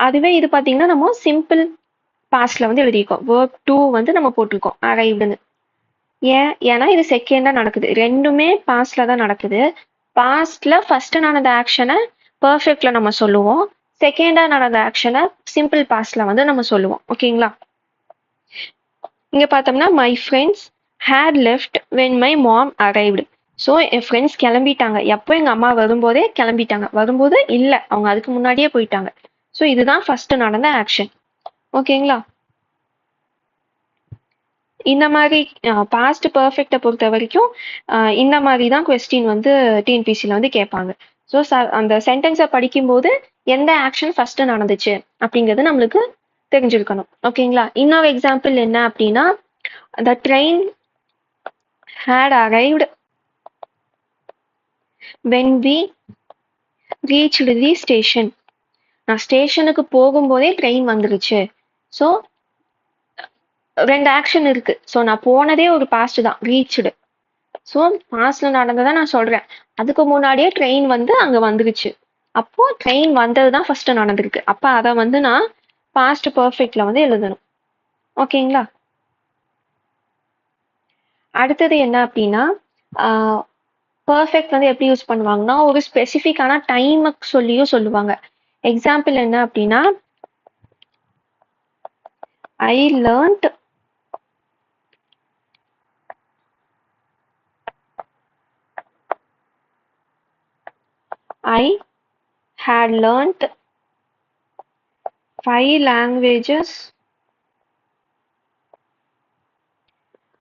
அதுவே இது பார்த்தீங்கன்னா நம்ம சிம்பிள் பாஸ்ட்ல வந்து எழுதியிருக்கோம். வேர்ப் டூ வந்து நம்ம போட்டிருக்கோம் அரைவ்டுன்னு. ஏன்னா இது செகண்டா நடக்குது, ரெண்டுமே பாஸ்ட்ல தான் நடக்குது. பாஸ்ட்ல ஃபர்ஸ்ட் நடந்த ஆக்ஷனை பர்ஃபெக்ட்ல நம்ம சொல்லுவோம், செகண்டா நடந்த ஆக்ஷனை சிம்பிள் பாஸ்ட்ல வந்து நம்ம சொல்லுவோம். ஓகேங்களா? இங்க பார்த்தோம்னா my friends had left when my mom arrived. So என் ஃப்ரெண்ட்ஸ் கிளம்பிட்டாங்க, எப்போ எங்க அம்மா வரும்போதே கிளம்பிட்டாங்க, வரும்போது இல்லை அவங்க அதுக்கு முன்னாடியே போயிட்டாங்க. ஸோ இதுதான் ஃபர்ஸ்ட் நடந்த ஆக்ஷன். ஓகேங்களா? இந்த மாதிரி பாஸ்ட் பர்ஃபெக்டை பொறுத்த வரைக்கும் இந்த மாதிரி தான் கொஸ்டின் வந்து டிஎன்பிசியில் வந்து கேட்பாங்க. ஸோ அந்த சென்டென்ஸை படிக்கும்போது எந்த ஆக்ஷன் ஃபர்ஸ்ட் நடந்துச்சு அப்படிங்கிறது நம்மளுக்கு தெரிஞ்சிருக்கணும். ஓகேங்களா? இன்னொரு எக்ஸாம்பிள் என்ன அப்படின்னா the train had arrived when we reached the station. நான் ஸ்டேஷனுக்கு போகும்போதே ட்ரெயின் வந்துருச்சு. ஸோ 2 ஆக்ஷன் இருக்கு. ஸோ நான் போனதே ஒரு பாஸ்ட் தான், ரீச்டு. ஸோ பாஸ்ட்ல நடந்ததை நான் சொல்றேன், அதுக்கு முன்னாடியே ட்ரெயின் வந்து அங்க வந்துருச்சு. அப்போ ட்ரெயின் வந்தது தான் ஃபர்ஸ்ட் நடந்திருக்கு. அப்ப அதை வந்து நான் பாஸ்ட் பர்ஃபெக்ட்ல வந்து எழுதணும். ஓகேங்களா? அடுத்தது என்ன அப்படின்னா பர்ஃபெக்ட் வந்து எப்படி யூஸ் பண்ணுவாங்கன்னா ஒரு ஸ்பெசிஃபிக்கான டைமுக்கு சொல்லியும் சொல்லுவாங்க. எக்ஸாம்பிள் என்ன அப்படின்னா ஐ learnt I had learnt 5 languages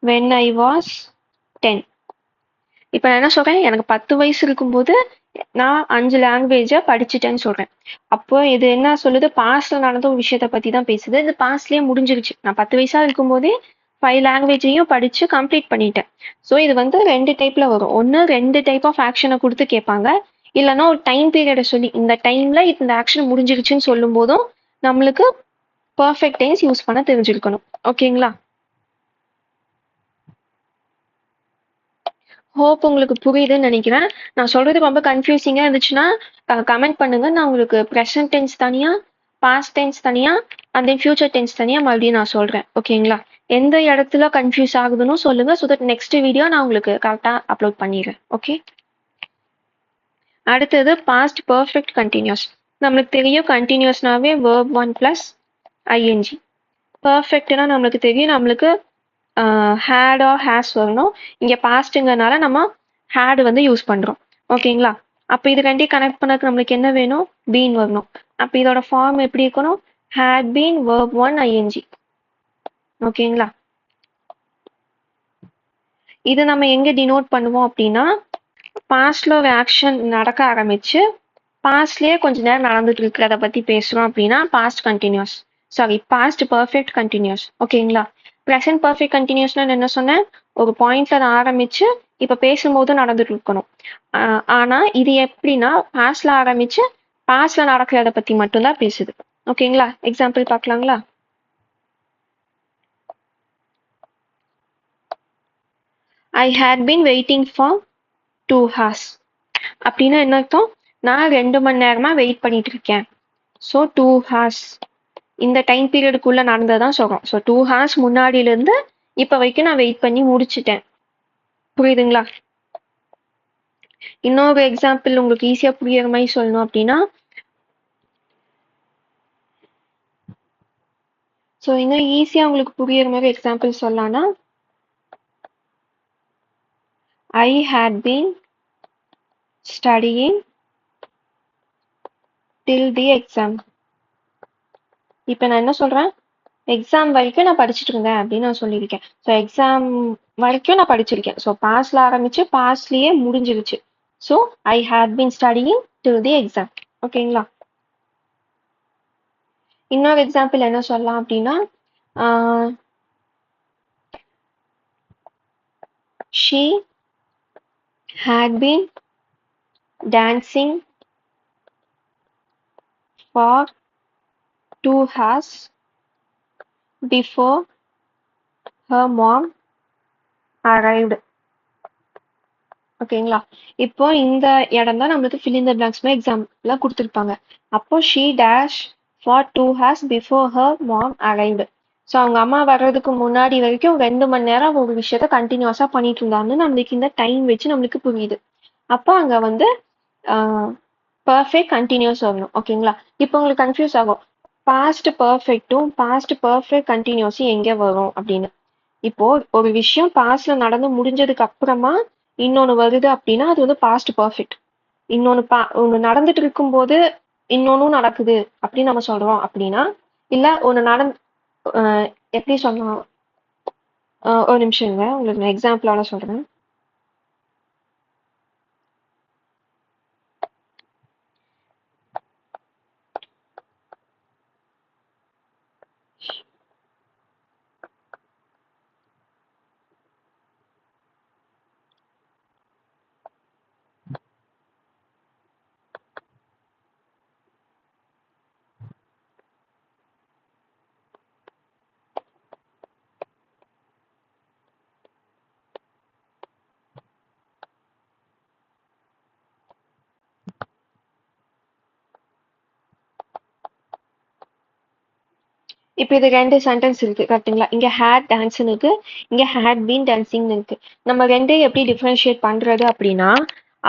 when I was 10. இப்போ நான் என்ன சொல்றேன், எனக்கு 10 வயசு இருக்கும்போது நான் 5 லாங்குவேஜை படிச்சுட்டேன்னு சொல்றேன். அப்போ இது என்ன சொல்லுது, பாஸ்ட்ல நடந்த ஒரு விஷயத்தை பத்தி தான் பேசுது. இது பாஸ்ட்லயே முடிஞ்சிருச்சு. நான் 10 வயசா இருக்கும்போதே 5 லாங்குவேஜையும் படிச்சு கம்ப்ளீட் பண்ணிட்டேன். ஸோ இது வந்து 2 டைப்ல வரும். ஒன்று 2 டைப் ஆஃப் ஆக்ஷனை கொடுத்து கேட்பாங்க, இல்லைன்னா ஒரு டைம் பீரியடை சொல்லி இந்த டைம்ல இந்த ஆக்ஷன் முடிஞ்சிருச்சுன்னு சொல்லும் போதும் நம்மளுக்கு பர்ஃபெக்ட் டென்ஸ் யூஸ் பண்ண தெரிஞ்சிருக்கணும். ஓகேங்களா? ஹோப் உங்களுக்கு புரியுதுன்னு நினைக்கிறேன். நான் சொல்றது ரொம்ப கன்ஃபியூசிங்கா இருந்துச்சுன்னா கமெண்ட் பண்ணுங்க. நான் உங்களுக்கு ப்ரெசன்ட் டென்ஸ் தனியா, பாஸ்ட் டென்ஸ் தனியா, அண்ட் தென் ஃபியூச்சர் டென்ஸ் தனியா மறுபடியும் நான் சொல்றேன். ஓகேங்களா? எந்த இடத்துல கன்ஃபியூஸ் ஆகுதுன்னு சொல்லுங்க. ஸோ தட் நெக்ஸ்ட் வீடியோ நான் உங்களுக்கு கரெக்டா அப்லோட் பண்ணிடுறேன். ஓகே. அடுத்தது பாஸ்ட் பர்ஃபெக்ட் கண்டினியூஸ். நம்மளுக்கு தெரியும் கண்டினியூஸ்னாவே verb 1 plus ing. பர்ஃபெக்ட்னா நம்மளுக்கு தெரியும் நம்மளுக்கு had or has வரணும். இங்க பாஸ்ட்ங்கிறனால நம்ம had வந்து யூஸ் பண்றோம். ஓகேங்களா? அப்ப இது ரெண்டையும் கனெக்ட் பண்ணக்கு நம்மளுக்கு என்ன வேணும், been வரணும். அப்ப இதோட ஃபார்ம் எப்படி இருக்கணும், had been verb 1 ing. ஓகேங்களா? இது நம்ம எங்க டினோட் பண்ணுவோம் அப்படின்னா பாஸ்ட்ல ஒரு ஆக்ஷன் நடக்க ஆரம்பிச்சு பாஸ்ட்லயே கொஞ்ச நேரம் நடந்துட்டு இருக்கிறத பத்தி பேசுறோம் அப்படின்னா past continuous, sorry past perfect continuous. ஓகேங்களா? ப்ரெசன்ட் பர்ஃபெக்ட் கண்டினியூஸ்னா என்ன சொன்னேன், ஒரு பாயிண்ட்ல ஆரம்பிச்சு இப்ப பேசும்போது நடந்துட்டு இருக்கணும். ஆனா இது எப்படின்னா பாஸ்ட்ல ஆரம்பிச்சு பாஸ்ட்ல நடக்கிறத பத்தி மட்டும்தான் பேசுது. ஓகேங்களா? எக்ஸாம்பிள் பார்க்கலாங்களா? I had been waiting for 2 hours. அப்படின்னா என்ன அர்த்தம், நான் 2 மணி நேரமா வெயிட் பண்ணிட்டு இருக்கேன். ஸோ 2 hours இந்த டைம் பீரியடுக்குள்ள நடந்ததான் சொல்றோம். ஸோ 2 hours முன்னாடில இருந்து இப்ப வரைக்கும் நான் வெயிட் பண்ணி முடிச்சிட்டேன். புரியுதுங்களா? இன்னொரு எக்ஸாம்பிள் உங்களுக்கு ஈஸியா புரியுற மாதிரி சொல்லணும் அப்படின்னா ஸோ இன்னும் ஈஸியா உங்களுக்கு புரியுற மாதிரி எக்ஸாம்பிள் சொல்லலாம்னா I had been studying till the exam. இப்போ நான் என்ன சொல்றேன், எக்ஸாம் வரைக்கும் நான் படிச்சுட்டு இருந்தேன் அப்படின்னு நான் சொல்லியிருக்கேன். ஸோ எக்ஸாம் வரைக்கும் நான் படிச்சிருக்கேன். ஸோ பாஸ்ட்ல ஆரம்பிச்சு பாஸ்ட்லயே முடிஞ்சிருச்சு. So I had been studying till the exam. ஓகேங்களா? இன்னொரு எக்ஸாம்பிள் என்ன சொல்லலாம் அப்படின்னா she had been dancing for 2 hours before her mom arrived. ஓகேங்களா? இப்போ இந்த இடம் தான் நம்மளுக்கு fill in the blanks மாதிரி எக்ஸாம்பிளா கொடுத்துருப்பாங்க. அப்போ she dash for 2 hours before her mom arrived. So அவங்க அம்மா வர்றதுக்கு முன்னாடி வரைக்கும் 2 மணி நேரம் ஒரு விஷயத்த கண்டினியூஸா பண்ணிட்டு இருந்தாங்கன்னு நம்மளுக்கு இந்த டைம் வச்சு நம்மளுக்கு புரியுது. அப்போ அங்க வந்து பர்ஃபெக்ட் கண்டினியூஸ் வரணும். ஓகேங்களா? இப்போ உங்களுக்கு கன்ஃபியூஸ் ஆகும், பாஸ்ட் பர்ஃபெக்ட்டும் பாஸ்ட் பர்ஃபெக்ட் கண்டினியூஸும் எங்க வரும் அப்படின்னு. இப்போ ஒரு விஷயம் பாஸ்ட்ல நடந்து முடிஞ்சதுக்கு அப்புறமா இன்னொன்னு வருது அப்படின்னா அது வந்து பாஸ்ட் பர்ஃபெக்ட். ஒண்ணு நடந்துட்டு இருக்கும்போது இன்னொன்னும் நடக்குது அப்படின்னு நம்ம சொல்றோம் அப்படின்னா, இல்ல ஒண்ணு எப்படி சொல்லலாம், ஒரு நிமிஷம் இருங்க, உங்களுக்கு நான் எக்ஸாம்பிளோட சொல்றேன். இப்போ இது 2 சென்டென்ஸ் இருக்கு கரெக்ட்டுங்களா? இங்க ஹேட் டான்ஸ்ன்னு இருக்கு. இங்க ஹேட் பீன் டான்சிங்ன்னு இருக்கு. நம்ம 2யும் எப்படி டிஃபரன்ஷியேட் பண்றது அப்படின்னா,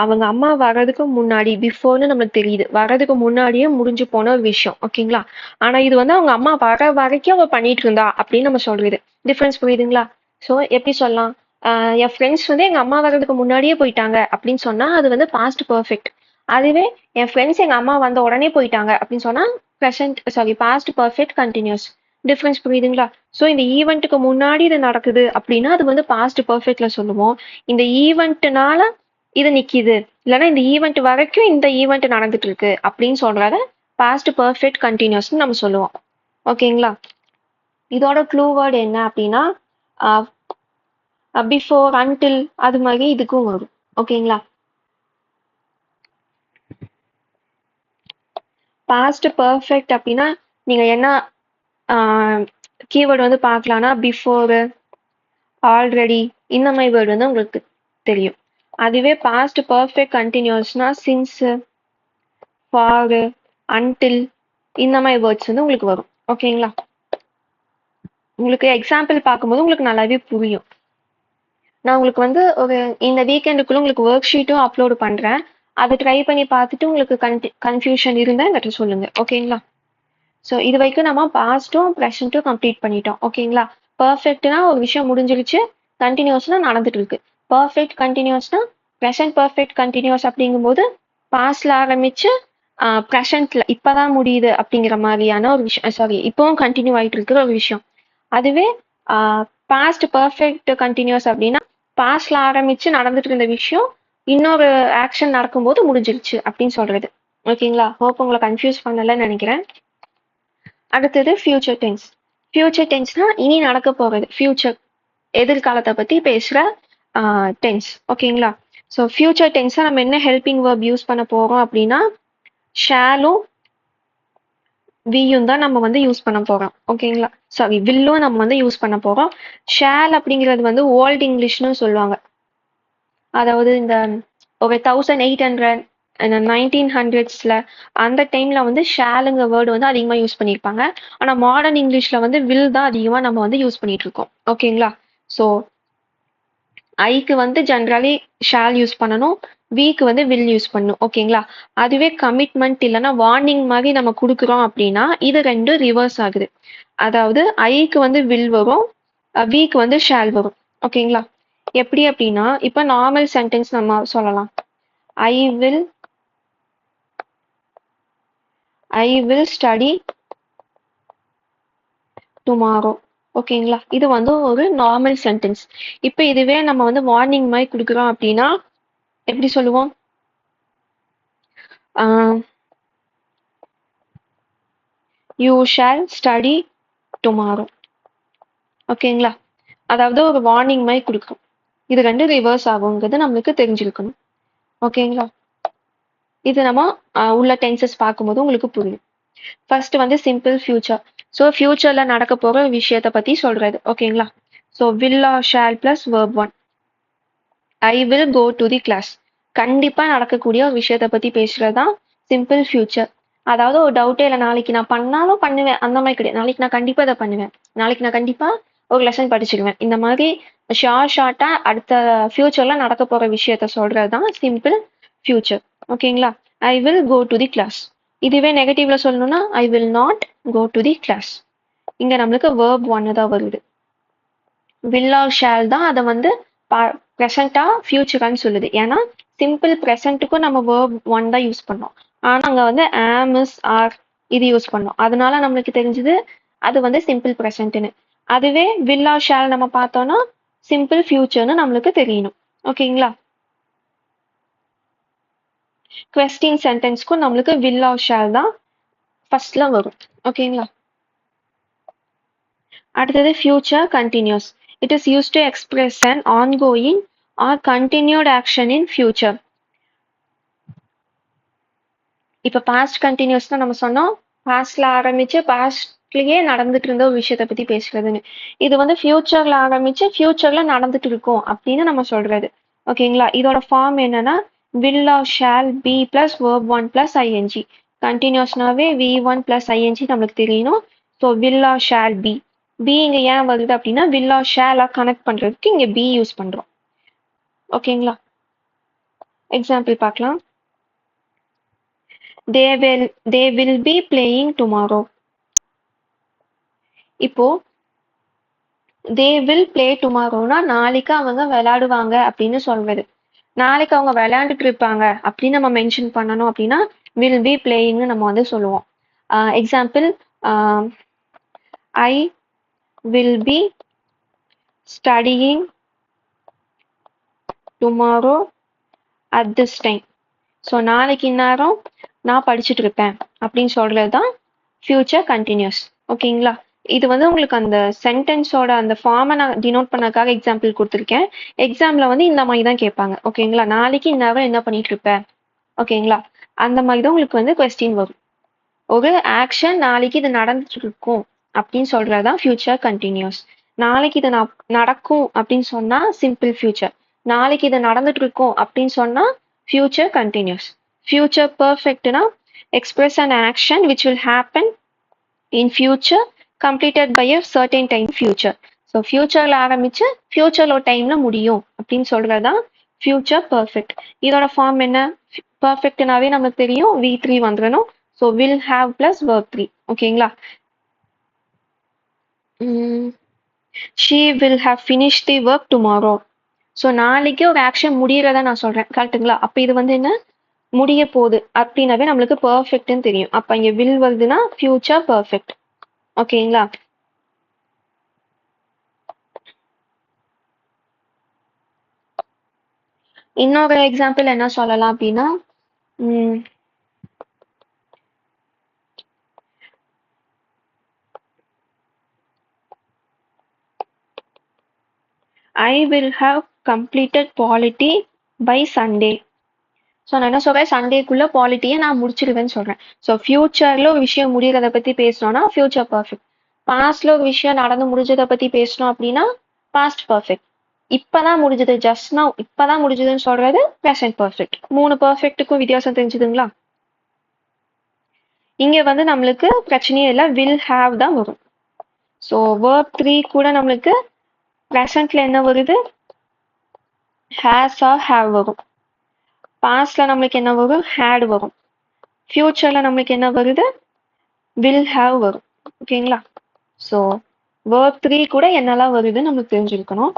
அவங்க அம்மா வர்றதுக்கு முன்னாடி பிஃபோர்ன்னு நமக்கு தெரியுது. வர்றதுக்கு முன்னாடியே முடிஞ்சு போன ஒரு விஷயம். ஓகேங்களா? ஆனா இது வந்து அவங்க அம்மா வர வரைக்கும் அவ பண்ணிட்டு இருந்தா அப்படின்னு நம்ம சொல்றது. டிஃபரன்ஸ் புரியுதுங்களா? ஸோ எப்படி சொல்லலாம்? என் ஃப்ரெண்ட்ஸ் வந்து எங்க அம்மா வர்றதுக்கு முன்னாடியே போயிட்டாங்க அப்படின்னு சொன்னா அது வந்து பாஸ்ட் பெர்ஃபெக்ட். அதுவே என் ஃப்ரெண்ட்ஸ் எங்க அம்மா வந்த உடனே போயிட்டாங்க அப்படின்னு சொன்னா பாஸ்ட் பெர்ஃபெக்ட் கண்டினியூஸ். டிஃபரன்ஸ் புரியுதுங்களா? ஸோ இந்த ஈவெண்ட்டுக்கு முன்னாடி இது நடக்குது அப்படின்னா அது வந்து பாஸ்ட் பெர்ஃபெக்ட்ல சொல்லுவோம். இந்த ஈவெண்ட்னால இது நிக்குது இல்லைன்னா இந்த ஈவெண்ட் வரைக்கும் இந்த ஈவெண்ட் நடந்துட்டு இருக்கு அப்படின்னு சொல்றத பாஸ்ட் பெர்ஃபெக்ட் கண்டினியூஸ்னு நம்ம சொல்லுவோம். ஓகேங்களா? இதோட க்ளூ வேர்டு என்ன அப்படின்னா பிஃபோர் அன்டில் அது மாதிரி இதுக்கும் வரும். ஓகேங்களா? பாஸ்ட் பெர்ஃபெக்ட் அப்படின்னா நீங்க என்ன கீவேர்டு வந்து பார்க்கலாம்னா பிஃபோர், ஆல்ரெடி இந்த மாதிரி வேர்டு வந்து உங்களுக்கு தெரியும். அதுவே பாஸ்ட் பெர்ஃபெக்ட் கண்டினியூஸ்னா சின்ஸ், ஃபார், அன்டில் இந்த மாதிரி வேர்ட்ஸ் வந்து உங்களுக்கு வரும். ஓகேங்களா? உங்களுக்கு எக்ஸாம்பிள் பார்க்கும்போது உங்களுக்கு நல்லாவே புரியும். நான் உங்களுக்கு வந்து ஒரு இந்த வீக்கெண்டுக்குள்ள உங்களுக்கு ஒர்க் ஷீட்டும் அப்லோடு பண்றேன். அதை ட்ரை பண்ணி பார்த்துட்டு உங்களுக்கு கன்ஃபியூஷன் இருந்தா என்கிட்ட சொல்லுங்க. ஓகேங்களா? ஸோ இது வரைக்கும் நம்ம பாஸ்ட்டும் ப்ரெசென்ட்டும் கம்ப்ளீட் பண்ணிட்டோம். ஓகேங்களா? பர்ஃபெக்ட்னா ஒரு விஷயம் முடிஞ்சிருச்சு, கண்டினியூஸ்னா நடந்துட்டு இருக்கு. பர்ஃபெக்ட் கண்டினியூஸ்னா ப்ரெசென்ட் பர்ஃபெக்ட் கண்டினியூஸ் அப்படிங்கும்போது பாஸ்ட்ல ஆரம்பிச்சு ப்ரெசென்ட்ல இப்பதான் முடியுது அப்படிங்கிற மாதிரியான ஒரு விஷயம். இப்பவும் கண்டினியூ ஆயிட்டு இருக்கிற ஒரு விஷயம். அதுவே பாஸ்ட் பர்ஃபெக்ட் கண்டினியூஸ் அப்படின்னா பாஸ்ட்ல ஆரம்பிச்சு நடந்துட்டு இருந்த விஷயம் இன்னொரு ஆக்ஷன் நடக்கும்போது முடிஞ்சிருச்சு அப்படின்னு சொல்றது. ஓகேங்களா? ஹோப் உங்களை கன்ஃபியூஸ் பண்ணலன்னு நினைக்கிறேன். அடுத்தது ஃபியூச்சர் டென்ஸ். ஃபியூச்சர் டென்ஸ்னா இனி நடக்க போறது. ஃபியூச்சர் எதிர்காலத்தை பத்தி பேசுற டென்ஸ். ஓகேங்களா? ஸோ ஃபியூச்சர் டென்ஸை நம்ம என்ன ஹெல்பிங் வேர்ப் யூஸ் பண்ண போறோம் அப்படின்னா ஷாலும் வியும் தான் நம்ம வந்து யூஸ் பண்ண போறோம். ஓகேங்களா? வில்லும் நம்ம வந்து யூஸ் பண்ண போறோம். ஷால் அப்படிங்கிறது வந்து ஓல்ட் இங்கிலீஷ்னு சொல்லுவாங்க. அதாவது இந்த ஒரு 1800 1900ஸ்ல அந்த டைம்ல வந்து ஷாலுங்கிற வேர்டு வந்து அதிகமா யூஸ் பண்ணியிருப்பாங்க. ஆனா மாடர்ன் இங்கிலீஷ்ல வந்து வில் தான் அதிகமா நம்ம வந்து யூஸ் பண்ணிட்டு இருக்கோம். ஓகேங்களா? ஸோ ஐக்கு வந்து ஜென்ரலி ஷால் யூஸ் பண்ணணும், விக்கு வந்து வில் யூஸ் பண்ணணும். ஓகேங்களா? அதுவே கமிட்மெண்ட் இல்லைன்னா வார்னிங் மாதிரி நம்ம கொடுக்குறோம் அப்படின்னா இது ரெண்டும் ரிவர்ஸ் ஆகுது. அதாவது ஐக்கு வந்து வில் வரும், விக்கு வந்து ஷால் வரும். ஓகேங்களா? எப்படி அப்படின்னா இப்போ நார்மல் சென்டென்ஸ் நம்ம சொல்லலாம். I will study tomorrow. ஓகேங்களா? இது வந்து ஒரு நார்மல் சென்டென்ஸ். இப்போ இதுவே நம்ம வந்து வார்னிங் மாதிரி கொடுக்குறோம் அப்படின்னா எப்படி சொல்லுவோம்? You shawl study tomorrow. ஓகேங்களா? அதாவது ஒரு வார்னிங் மாதிரி கொடுக்கும். இது ரெண்டு ரிவர்ஸ் ஆகுங்கிறது நம்மளுக்கு தெரிஞ்சிருக்கணும். ஓகேங்களா? இது நம்ம உள்ள டென்சஸ் பார்க்கும்போது உங்களுக்கு புரியும். ஃபர்ஸ்ட் வந்து சிம்பிள் ஃபியூச்சர். ஸோ ஃபியூச்சர்ல நடக்க போற விஷயத்தை பத்தி சொல்றது. ஓகேங்களா? So will or shall plus verb 1. I will go to the class. கண்டிப்பா நடக்கக்கூடிய ஒரு விஷயத்தை பத்தி பேசுறதுதான் சிம்பிள் ஃபியூச்சர். அதாவது ஒரு டவுட்டே இல்லை, நாளைக்கு நான் பண்ணாலும் பண்ணுவேன் அந்த மாதிரி கிடையாது. நாளைக்கு நான் கண்டிப்பா இதை பண்ணுவேன், நாளைக்கு நான் கண்டிப்பா ஒரு லெசன் படிச்சிருவேன், இந்த மாதிரி ஷார்ட்டா அடுத்த ஃபியூச்சர்ல நடக்க போற விஷயத்த சொல்றதுதான் சிம்பிள் ஃபியூச்சர். ஓகேங்களா? I will go to the class. இதுவே நெகட்டிவ்ல சொல்லணும்னா I will not go to the class. இங்க நம்மளுக்கு verb 1 தான் வருது. வில் ஆர் ஷால் தான் அதை வந்து ப்ரெசண்டா ஃபியூச்சரான்னு சொல்லுது. ஏன்னா சிம்பிள் ப்ரெசண்ட்டுக்கும் நம்ம verb 1 தான் யூஸ் பண்ணோம். ஆனா அங்க வந்து am is are இது யூஸ் பண்ணோம். அதனால நம்மளுக்கு தெரிஞ்சது அது வந்து சிம்பிள் ப்ரெசண்ட்னு. அதுவே வில் ஆர் ஷால் நம்ம பார்த்தோம்னா சிம்பிள் ஃபியூச்சர்னு நம்மளுக்கு தெரியணும். ஓகேங்களா? கொஸ்டின் சென்டென்ஸ்க்கும் நம்மளுக்கு வில் ஆர் ஷால் தான் ஃபர்ஸ்ட்ல வரும். ஓகேங்களா? அடுத்தது future continuous. It is used to express an ongoing or continued action in future. இப்ப பாஸ்ட் கண்டினியூஸ் தான் நம்ம சொன்னோம். பாஸ்ட்ல ஆரம்பிச்சு பாஸ்ட்லயே நடந்துட்டு இருந்த ஒரு விஷயத்த பத்தி பேசுறதுன்னு. இது வந்து ஃபியூச்சர்ல ஆரம்பிச்சு ஃபியூச்சர்ல நடந்துட்டு இருக்கும் அப்படின்னு நம்ம சொல்றது. ஓகேங்களா? இதோட ஃபார்ம் என்னன்னா will or shall be plus verb 1 plus ing. கண்டினியூஸ்னாவே v1 plus ing நம்மளுக்கு தெரியணும். So will or shall be. be இங்க ஏன் வருது அப்படின்னா will or shall கனெக்ட் பண்றதுக்கு இங்க be யூஸ் பண்றோம். ஓகேங்களா? எக்ஸாம்பிள் பார்க்கலாம். they will be playing tomorrow. இப்போ they will play tomorrowனா நாளைக்கு அவங்க விளையாடுவாங்க அப்படின்னு சொல்றது. நாளைக்கு அவங்க விளையாண்டுட்டு இருப்பாங்க அப்படின்னு நம்ம மென்ஷன் பண்ணணும் அப்படின்னா will be playing நம்ம வந்து சொல்லுவோம். Example I will be studying tomorrow at this time. So நாளைக்கு இந்நேரம் நான் படிச்சுட்டு இருப்பேன் அப்படின்னு சொல்றது தான் ஃபியூச்சர் கண்டினியூஸ். ஓகேங்களா? இது வந்து உங்களுக்கு அந்த சென்டென்ஸோட அந்த ஃபார்மை நான் டினோட் பண்ணக்காக எக்ஸாம்பிள் கொடுத்துருக்கேன். எக்ஸாம்ல வந்து இந்த மாதிரி தான் கேட்பாங்க. ஓகேங்களா? நாளைக்கு இந்நேரம் என்ன பண்ணிட்டு இருப்பேன்? ஓகேங்களா? அந்த மாதிரி தான் உங்களுக்கு வந்து கொஸ்டின் வரும். ஒரு ஆக்ஷன் நாளைக்கு இது நடந்துட்டு இருக்கும் அப்படின்னு சொல்றதுதான் ஃபியூச்சர் கண்டினியூஸ். நாளைக்கு இது நடக்கும் அப்படின்னு சொன்னா சிம்பிள் ஃபியூச்சர். நாளைக்கு இது நடந்துட்டு இருக்கும் அப்படின்னு சொன்னா ஃபியூச்சர் கண்டினியூஸ். ஃபியூச்சர் பர்ஃபெக்ட்னா express an action which will happen in future completed by a certain time future. So ஃபியூச்சர்ல ஆரம்பிச்சு ஃபியூச்சர்ல ஒரு டைம்ல முடியும் அப்படின்னு சொல்றதுதான் ஃபியூச்சர் பர்ஃபெக்ட். இதோட ஃபார்ம் என்ன? பர்ஃபெக்ட்னாவே நமக்கு தெரியும் V3 வந்துடணும். So will have plus verb 3. ஓகேங்களா? she will have finished the work tomorrow. So நாளைக்கு ஒரு ஆக்ஷன் முடியறதா நான் சொல்றேன். கரெக்டுங்களா? அப்ப இது வந்து என்ன? முடிய போகுது அப்படின்னாவே நம்மளுக்கு பர்ஃபெக்ட்னு தெரியும். அப்ப இங்க will வருதுன்னா ஃபியூச்சர் பர்ஃபெக்ட். ஓகேங்களா? இன்னொரு எக்ஸாம்பிள் என்ன சொல்லலாம் அப்படின்னா I will have completed polity by Sunday. So நான் என்ன சொல்றேன்? சண்டேக்குள்ள பாலிட்டியை நான் முடிச்சிருவேன்னு சொல்றேன். ஸோ ஃபியூச்சர்ல ஒரு விஷயம் முடிகிறத பத்தி பேசணும்னா ஃபியூச்சர் பர்ஃபெக்ட். பாஸ்ட்ல ஒரு விஷயம் நடந்து முடிஞ்சதை பத்தி பேசணும் அப்படின்னா பாஸ்ட் பர்ஃபெக்ட். இப்பதான் முடிஞ்சது, ஜஸ்ட் நவ் இப்பதான் முடிஞ்சதுன்னு சொல்றது ப்ரெசென்ட் பர்ஃபெக்ட். 3 பர்ஃபெக்ட்டுக்கும் வித்தியாசம் தெரிஞ்சுதுங்களா? இங்க வந்து நம்மளுக்கு பிரச்சனையே இல்லை, வில் ஹாவ் தான் வரும். ஸோ verb 3 கூட நம்மளுக்கு ப்ரெசென்ட்ல என்ன வருது? ஹேஸ் ஆர் ஹேவ் வரும். பாஸ்ட்ல நம்மளுக்கு என்ன வரும்? ஹேட் வரும். ஃபியூச்சர்ல நம்மளுக்கு என்ன வருது? வில் ஹாவ் வரும். ஓகேங்களா? ஸோ verb 3 கூட என்னெல்லாம் வருதுன்னு நம்மளுக்கு தெரிஞ்சிருக்கணும்.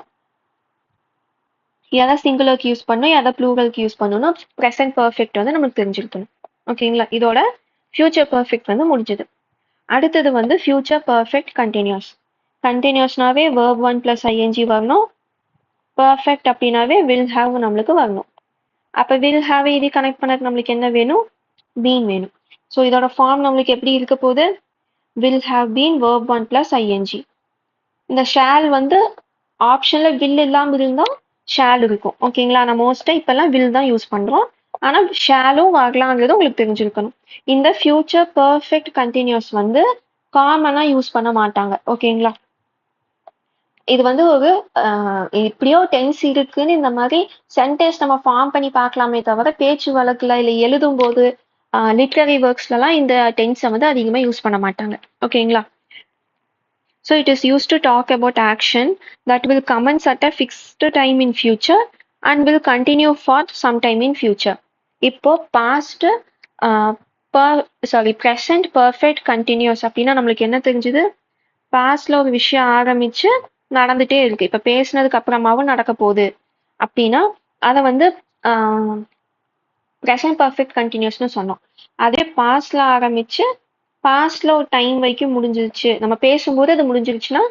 எதை சிங்குலருக்கு யூஸ் பண்ணணும், எதை ப்ளூரலுக்கு யூஸ் பண்ணணும், ப்ரெசென்ட் பர்ஃபெக்ட் வந்து நம்மளுக்கு தெரிஞ்சிருக்கணும். ஓகேங்களா? இதோட ஃபியூச்சர் பர்ஃபெக்ட் வந்து முடிஞ்சது. அடுத்தது வந்து ஃபியூச்சர் பர்ஃபெக்ட் கண்டினியூஸ். கண்டினியூஸ்னாவே verb 1 plus ing வரணும். பர்ஃபெக்ட் அப்படின்னாவே will have நம்மளுக்கு வரணும். அப்ப will have இது கனெக்ட் பண்ணக்கு நம்மளுக்கு என்ன வேணும்? been வேணும். ஸோ இதோட ஃபார்ம் நம்மளுக்கு எப்படி இருக்க போகுது? will have been verb 1 plus ing. இந்த shall வந்து ஆப்ஷன்ல will இல்லாம இருந்தா shall இருக்கும். ஓகேங்களா? நான் மோஸ்டா இப்பெல்லாம் will தான் யூஸ் பண்றோம். ஆனா ஷாலும் வரலாங்கிறது உங்களுக்கு தெரிஞ்சிருக்கணும். இந்த ஃபியூச்சர் பர்ஃபெக்ட் கண்டினியூஸ் வந்து காமனா யூஸ் பண்ண மாட்டாங்க. ஓகேங்களா? இது வந்து ஒரு இப்படியோ டென்ஸ் இருக்குன்னு இந்த மாதிரி சென்டென்ஸ் நம்ம ஃபார்ம் பண்ணி பார்க்கலாமே தவிர பேச்சு வழக்குல இல்லை எழுதும் போது லிட்ரரி ஒர்க்ஸ்லாம் இந்த டென்ஸை வந்து அதிகமாக யூஸ் பண்ண மாட்டாங்க. ஓகேங்களா? So it is used to talk about action that will commence at a fixed time in future and will continue for some time in future. இப்போ past present perfect continuous அப்படின்னா நம்மளுக்கு என்ன தெரிஞ்சுது? பாஸ்ட்ல ஒரு விஷயம் ஆரம்பிச்சு நடந்துட்டே இருக்கு. இப்ப பேசினதுக்கு அப்புறமாவும் நடக்க போகுது அப்படின்னா அதை வந்து ப்ரெசென்ட் பர்ஃபெக்ட் கண்டினியூஸ்னு சொன்னோம். அதே பாஸ்ட்ல ஆரம்பிச்சு பாஸ்ட்ல ஒரு டைம் வரைக்கும் முடிஞ்சிருச்சு, நம்ம பேசும்போது அது முடிஞ்சிருச்சுன்னா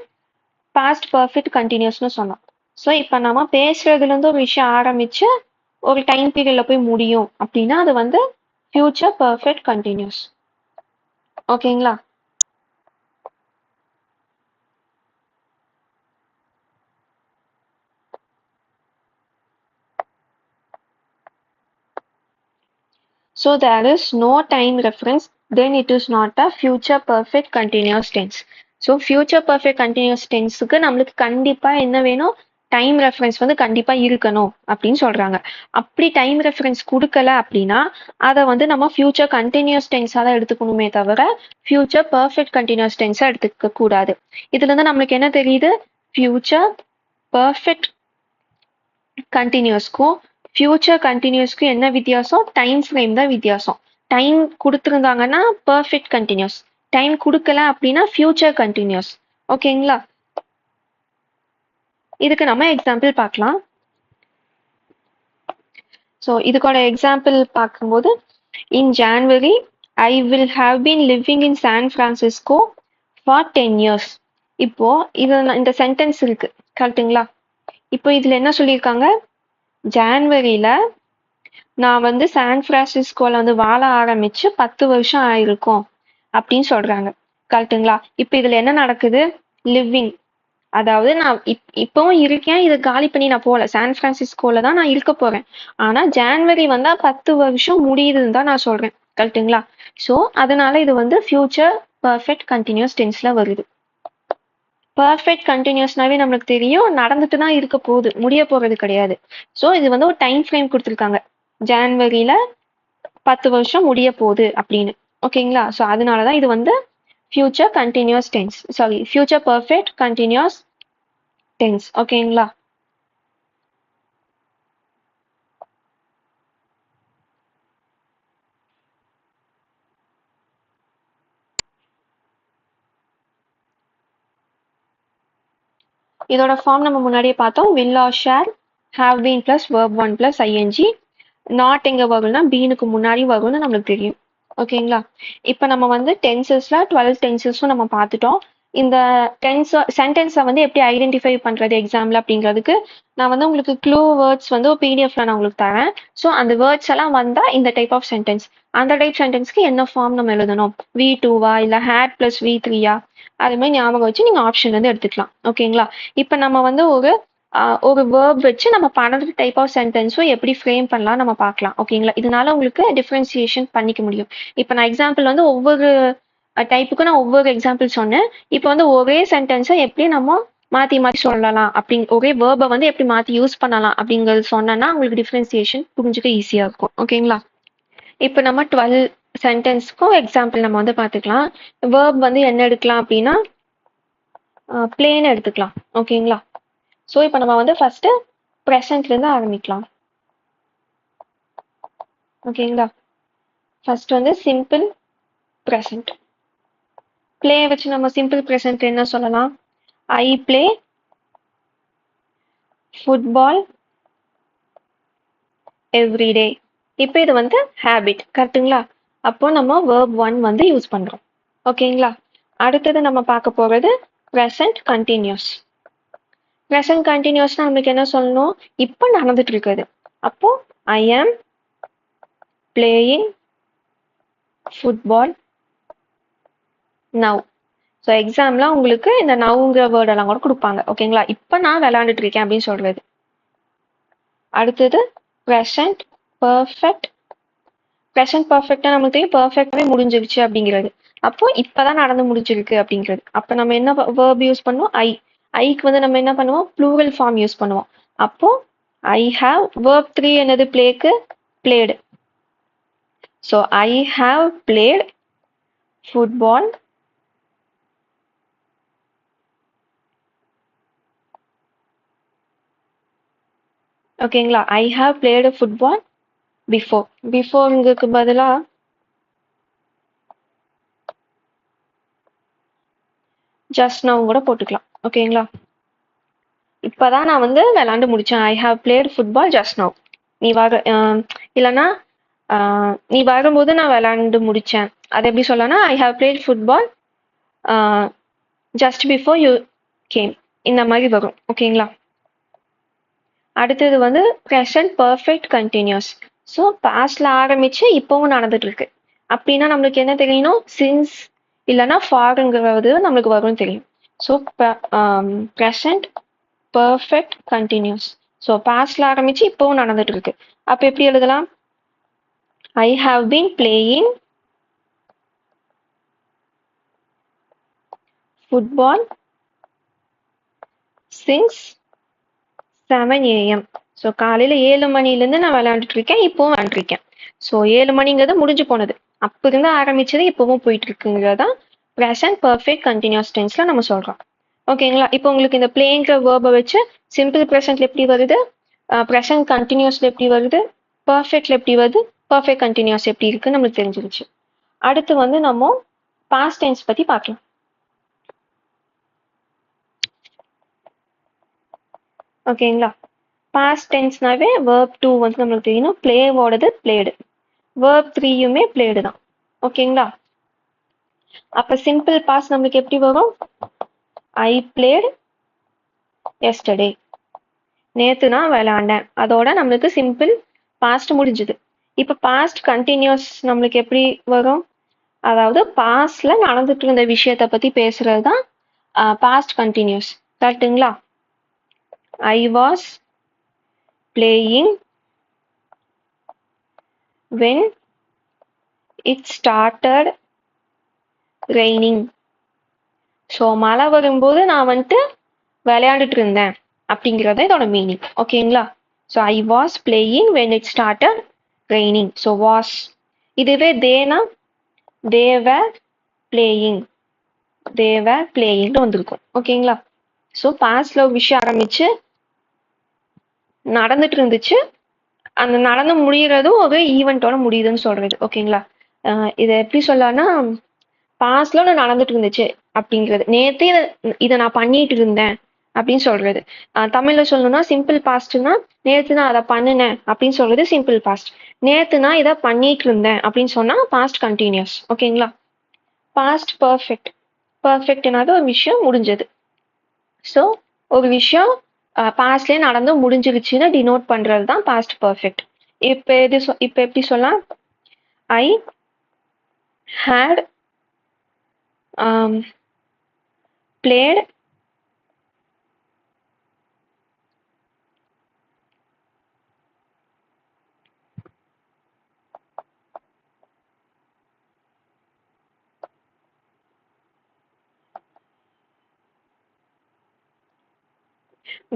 பாஸ்ட் பர்ஃபெக்ட் கண்டினியூஸ்னு சொன்னோம். ஸோ இப்போ நம்ம பேசுறதுல இருந்து ஒரு விஷயம் ஆரம்பிச்சு ஒரு டைம் பீரியட்ல போய் முடியும் அப்படின்னா அது வந்து ஃபியூச்சர் பர்ஃபெக்ட் கண்டினியூஸ். ஓகேங்களா? So there is no time reference, then it is not a future perfect continuous tense. So future perfect continuous tenseக்கு நம்மளுக்கு கண்டிப்பா என்ன வேணும்? டைம் ரெஃபரன்ஸ் வந்து கண்டிப்பா இருக்கணும் அப்படின்னு சொல்றாங்க. அப்படி டைம் ரெஃபரன்ஸ் கொடுக்கல அப்படின்னா அதை வந்து நம்ம ஃபியூச்சர் கண்டினியூஸ் டென்ஸா தான் எடுத்துக்கணுமே தவிர ஃபியூச்சர் பர்ஃபெக்ட் கண்டினியூஸ் டென்ஸா எடுத்துக்க கூடாது. இதுல இருந்து நம்மளுக்கு என்ன தெரியுது? ஃபியூச்சர் பர்ஃபெக்ட் கண்டினியூஸ்க்கும் ஃபியூச்சர் கண்டினியூஸ்க்கும் என்ன வித்தியாசம்? டைம் ஃப்ரேம் தான் வித்தியாசம். டைம் கொடுத்துருந்தாங்கன்னா பர்ஃபெக்ட் கண்டினியூஸ், டைம் கொடுக்கல அப்படின்னா ஃபியூச்சர் கண்டினியூஸ். ஓகேங்களா? இதுக்கு நம்ம எக்ஸாம்பிள் பார்க்கலாம். ஸோ இதுக்கோட எக்ஸாம்பிள் பார்க்கும்போது, in January I will have been living in San Francisco for 10 years. இப்போ இது இந்த சென்டென்ஸ் இருக்கு கரெக்டுங்களா? இப்போ இதுல என்ன சொல்லியிருக்காங்க? ஜான்வரியில நான் வந்து சான் பிரான்சிஸ்கோல வந்து வாழ ஆரம்பிச்சு 10 வருஷம் ஆயிருக்கும் அப்படின்னு சொல்றாங்க. கரெக்டுங்களா? இப்போ இதுல என்ன நடக்குது? லிவிங், அதாவது நான் இப்பவும் இருக்கேன், இதை காலி பண்ணி நான் போகல, சான் பிரான்சிஸ்கோல தான் நான் இருக்க போறேன். ஆனா ஜான்வரி வந்தா 10 வருஷம் முடியுதுன்னு தான் நான் சொல்றேன். கரெக்டுங்களா? ஸோ அதனால இது வந்து ஃபியூச்சர் பர்ஃபெக்ட் கண்டினியூஸ் டென்ஸ்ல வருது. பர்ஃபெக்ட் கண்டினியூஸ்னாவே நம்மளுக்கு தெரியும் நடந்துட்டு தான் இருக்க போகுது, முடிய போறது கிடையாது. ஸோ இது வந்து ஒரு டைம் ஃப்ரேம் கொடுத்துருக்காங்க, ஜான்வரியில 10 வருஷம் முடிய போகுது அப்படின்னு. ஓகேங்களா? ஸோ அதனால தான் இது வந்து future continuous tense, sorry future perfect continuous tense. ஓகேங்களா? இதோட ஃபார்ம் நம்ம முன்னாடியே பார்த்தோம். will or shall, have been plus verb 1 plus ing. Not எங்க வரும்னா பீனுக்கு முன்னாடி வரும்னு நம்மளுக்கு தெரியும். ஓகேங்களா? இப்போ நம்ம வந்து டென்சஸ்ல 12 டென்சஸும் நம்ம பார்த்துட்டோம். இந்த சென்டென்ஸை வந்து எப்படி ஐடென்டிஃபை பண்றது எக்ஸாம்ல அப்படிங்கிறதுக்கு நான் வந்து உங்களுக்கு க்ளூ வேர்ட்ஸ் வந்து ஒரு பிடிஎஃப்ல நான் உங்களுக்கு தரேன். ஸோ அந்த வேர்ட்ஸ் எல்லாம் வந்தா இந்த டைப் ஆஃப் சென்டென்ஸ், அந்த டைப் சென்டென்ஸ்க்கு என்ன ஃபார்ம் நம்ம எழுதணும்? V2வா இல்லை ஹேட் பிளஸ் V3யா? அது மாதிரி ஞாபகம் வச்சு நீங்க ஆப்ஷன்ல இருந்து எடுத்துக்கலாம். ஓகேங்களா? இப்போ நம்ம வந்து ஒரு வேர்ப் வச்சு நம்ம 12 டைப் ஆஃப் சென்டென்ஸும் எப்படி ஃப்ரேம் பண்ணலாம் நம்ம பார்க்கலாம். ஓகேங்களா? இதனால உங்களுக்கு டிஃபரன்சியேஷன் பண்ணிக்க முடியும். இப்போ நான் எக்ஸாம்பிள் வந்து ஒவ்வொரு டைப்புக்கும் நான் ஒவ்வொரு எக்ஸாம்பிள் சொன்னேன். இப்போ வந்து ஒரே சென்டென்ஸை எப்படி நம்ம மாத்தி மாத்தி சொல்லலாம், ஒரே வேர்பை வந்து எப்படி மாத்தி யூஸ் பண்ணலாம் அப்படிங்கிறது சொன்னேன்னா உங்களுக்கு டிஃபரன்சியேஷன் புரிஞ்சுக்க ஈஸியா இருக்கும். ஓகேங்களா? இப்போ நம்ம 12 சென்டென்ஸ்க்கும் எக்ஸாம்பிள் நம்ம வந்து பார்த்துக்கலாம். வேர்ப் வந்து என்ன எடுக்கலாம் அப்படின்னா பிளேன் எடுத்துக்கலாம். ஓகேங்களா? ஸோ இப்போ நம்ம வந்து ஃபர்ஸ்ட் ப்ரெசன்ட்ல இருந்து ஆரம்பிக்கலாம். ஓகேங்களா? ஃபர்ஸ்ட் வந்து சிம்பிள் ப்ரெசன்ட். பிளே வச்சு நம்ம சிம்பிள் ப்ரெசன்ட் என்ன சொல்லலாம்? I play football everyday. இப்போ இது வந்து ஹேபிட். கரெக்டுங்களா? அப்போ நம்ம வேர்ப் 1 வந்து யூஸ் பண்றோம். ஓகேங்களா? அடுத்தது நம்ம பார்க்க போறது ப்ரெசன்ட் கண்டினியூஸ். ப்ரெசன்ட் கண்டினியூஸ்னா நமக்கு என்ன சொல்லணும்? இப்போ நடந்துட்டு இருக்குது. அப்போ ஐ ஆம் பிளேயிங் ஃபுட்பால் நவ். ஸோ எக்ஸாம்ல உங்களுக்கு இந்த நவுங்கிற வேர்டெல்லாம் கூட கொடுப்பாங்க. ஓகேங்களா? இப்போ நான் விளையாண்டுட்டு இருக்கேன் அப்படின்னு சொல்றது. அடுத்தது ப்ரெசன்ட் பர்ஃபெக்ட். ப்ரெசன்ட் பர்ஃபெக்டா நமக்கு தெரியும், பர்ஃபெக்டாவே முடிஞ்சிருச்சு அப்படிங்கிறது. அப்போ இப்பதான் நடந்து முடிஞ்சிருக்கு அப்படிங்கிறது. அப்போ நம்ம என்ன வேர்ப் யூஸ் பண்ணுவோம்? ஐக்கு வந்து நம்ம என்ன பண்ணுவோம்? ப்ளூரல் ஃபார்ம் யூஸ் பண்ணுவோம். அப்போ ஐ ஹாவ். வேர்ப் 3 என்னது? பிளேக்கு played. So I have played football ஓகேங்களா? I have played football before. பிஃபோருக்கு பதிலா ஜஸ்ட் நவ் கூட போட்டுக்கலாம். ஓகேங்களா? இப்பதான் நான் வந்து விளையாண்டு முடிச்சேன். ஐ have played football just now. நீ வர இல்லைன்னா நீ வரும்போது நான் விளையாண்டு முடிச்சேன். அது எப்படி சொல்லனா? ஐ have played football just before you came. இந்த மாதிரி வரும். ஓகேங்களா? அடுத்தது வந்து ப்ரெசன்ட் பர்ஃபெக்ட் கண்டினியூஸ். ஸோ பாஸ்ட்ல ஆரம்பிச்சு இப்பவும் நடந்துட்டு இருக்கு அப்படின்னா நம்மளுக்கு என்ன தெரியணும்? சின்ஸ் இல்லைன்னா ஃபாருங்கிறது நம்மளுக்கு வரும்னு தெரியும். So present perfect continuous. So பாஸ்ட்ல ஆரம்பிச்சு இப்பவும் நடந்துட்டு இருக்கு. அப்போ எப்படி எழுதலாம்? I have been playing football since 7 AM. ஸோ காலையில் 7 மணிலேருந்து நான் விளையாண்டுட்டு இருக்கேன், இப்போவும் விளையாண்டுருக்கேன். ஸோ 7 மணிங்கிறது முடிஞ்சு போனது, அப்போ இருந்து ஆரம்பிச்சது இப்போவும் போயிட்டு இருக்குங்கிறதான் ப்ரெசன்ட் பர்ஃபெக்ட் கண்டினியூஸ் டென்ஸில் நம்ம சொல்கிறோம். ஓகேங்களா? இப்போ உங்களுக்கு இந்த பிளேங்கிற வேர்பை வச்சு சிம்பிள் ப்ரெசென்ட்ல எப்படி வருது, ப்ரெசன்ட் கண்டினியூஸ்ல எப்படி வருது, பர்ஃபெக்ட்ல எப்படி வருது, பர்ஃபெக்ட் கண்டினியூஸ் எப்படி இருக்குன்னு நம்மளுக்கு தெரிஞ்சிருச்சு. அடுத்து வந்து நம்ம பாஸ்ட் டென்ஸ் பற்றி பார்க்கலாம். ஓகேங்களா? பாஸ்ட் டென்ஸ்னாவே வேர்ப் 2 வந்து நம்மளுக்கு தெரியணும், பிளேவோடது பிளேடு, வேர்ப் 3யுமே பிளேடு தான். ஓகேங்களா? அப்போ சிம்பிள் பாஸ்ட் நம்மளுக்கு எப்படி வரும், ஐ பிளேட் எஸ்டர்டே, நேற்று நான் விளையாண்டேன், அதோட நம்மளுக்கு சிம்பிள் பாஸ்ட் முடிஞ்சுது. இப்போ பாஸ்ட் கண்டினியூஸ் நம்மளுக்கு எப்படி வரும், அதாவது பாஸ்ட்ல நடந்துட்டு இருந்த விஷயத்தை பற்றி பேசுறது தான் பாஸ்ட் கண்டினியூஸ். கரெக்டுங்களா? I was playing when it started raining. So மழை வரும்போது நான் வந்துட்டு விளையாண்டுட்டு இருந்தேன் அப்படிங்கிறத இதோட மீனிங். ஓகேங்களா? So I was playing when it started raining. So was. இதுவே தேனா தேவர் பிளேயிங், தேவர் பிளேயிங்னு வந்திருக்கும். ஓகேங்களா? ஸோ பாஸ்ட்ல ஒரு விஷயம் ஆரம்பிச்சு நடந்துட்டு இருந்துச்சு, அந்த நடந்து முடிகிறதும் ஒரு ஈவெண்ட்டோட முடியுதுன்னு சொல்றது. ஓகேங்களா? இதை எப்படி சொல்லலாம்னா, பாஸ்ட்ல ஒன்று நடந்துட்டு இருந்துச்சு அப்படிங்கிறது, நேற்று இதை நான் பண்ணிட்டு இருந்தேன் அப்படின்னு சொல்றது. தமிழ்ல சொல்லணும்னா சிம்பிள் பாஸ்ட்னா நேற்று நான் அதை பண்ணினேன் அப்படின்னு சொல்றது சிம்பிள் பாஸ்ட். நேற்று நான் இதை பண்ணிட்டு இருந்தேன் அப்படின்னு சொன்னா பாஸ்ட் கண்டினியூஸ். ஓகேங்களா? பாஸ்ட் பர்ஃபெக்ட், பர்ஃபெக்ட்னாது ஒரு விஷயம் முடிஞ்சது. ஸோ ஒரு விஷயம் பாஸ்ட்லேயே நடந்து முடிஞ்சிருச்சுன்னு டினோட் பண்றது தான் பாஸ்ட் பர்ஃபெக்ட். இப்போ எப்படி சொல்லலாம், I had played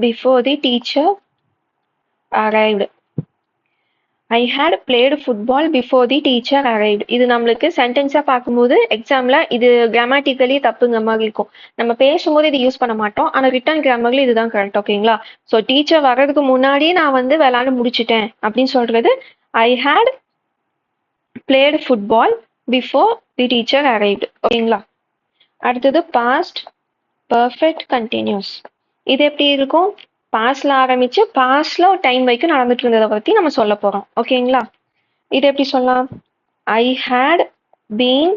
before the teacher arrived. I had played football before the teacher arrived. இது நம்மளுக்கு சென்டென்ஸாக பார்க்கும்போது எக்ஸாமில் இது கிராமட்டிக்கலி தப்புங்க மாதிரி இருக்கும். நம்ம பேசும்போது இது யூஸ் பண்ண மாட்டோம், ஆனால் ரிட்டன் கிராமர்ல இதுதான் கரெக்ட். ஓகேங்களா? ஸோ டீச்சர் வர்றதுக்கு முன்னாடியே நான் வந்து விளையாண்டு முடிச்சிட்டேன் அப்படின்னு சொல்றது I had played football before the teacher arrived. ஓகேங்களா? அடுத்தது பாஸ்ட் பர்ஃபெக்ட் கண்டினியூஸ். இது எப்படி இருக்கும், பாஸ்ட்ல ஆரம்பிச்சு பாஸ்ட்ல ஒரு டைம் வரைக்கும் நடந்துட்டு இருந்ததை பத்தி நம்ம சொல்ல போறோம். ஓகேங்களா? இது எப்படி சொல்லலாம், I had been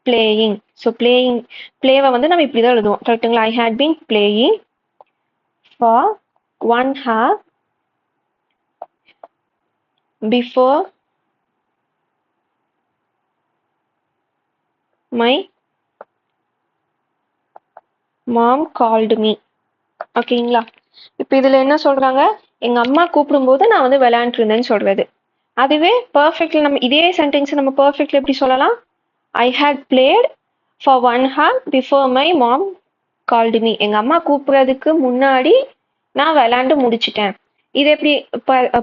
playing. So playing, பிளேவை வந்து நம்ம இப்படிதான் எழுதுவோம். கரெக்டுங்களா? I had been playing for 1 hour before my mom called me. ஓகேங்களா? இப்போ இதுல என்ன சொல்றாங்க, எங்க அம்மா கூப்பிடும்போது நான் வந்து விளையாண்டு இருந்தேன்னு சொல்றது. அதுவே பர்ஃபெக்ட்ல நம்ம இதே சென்டென்ஸ் நம்ம பர்ஃபெக்ட்ல எப்படி சொல்லலாம், I had played for 1 hour before my mom called me. எங்க அம்மா கூப்பிடுறதுக்கு முன்னாடி நான் விளையாண்டு முடிச்சிட்டேன். இது எப்படி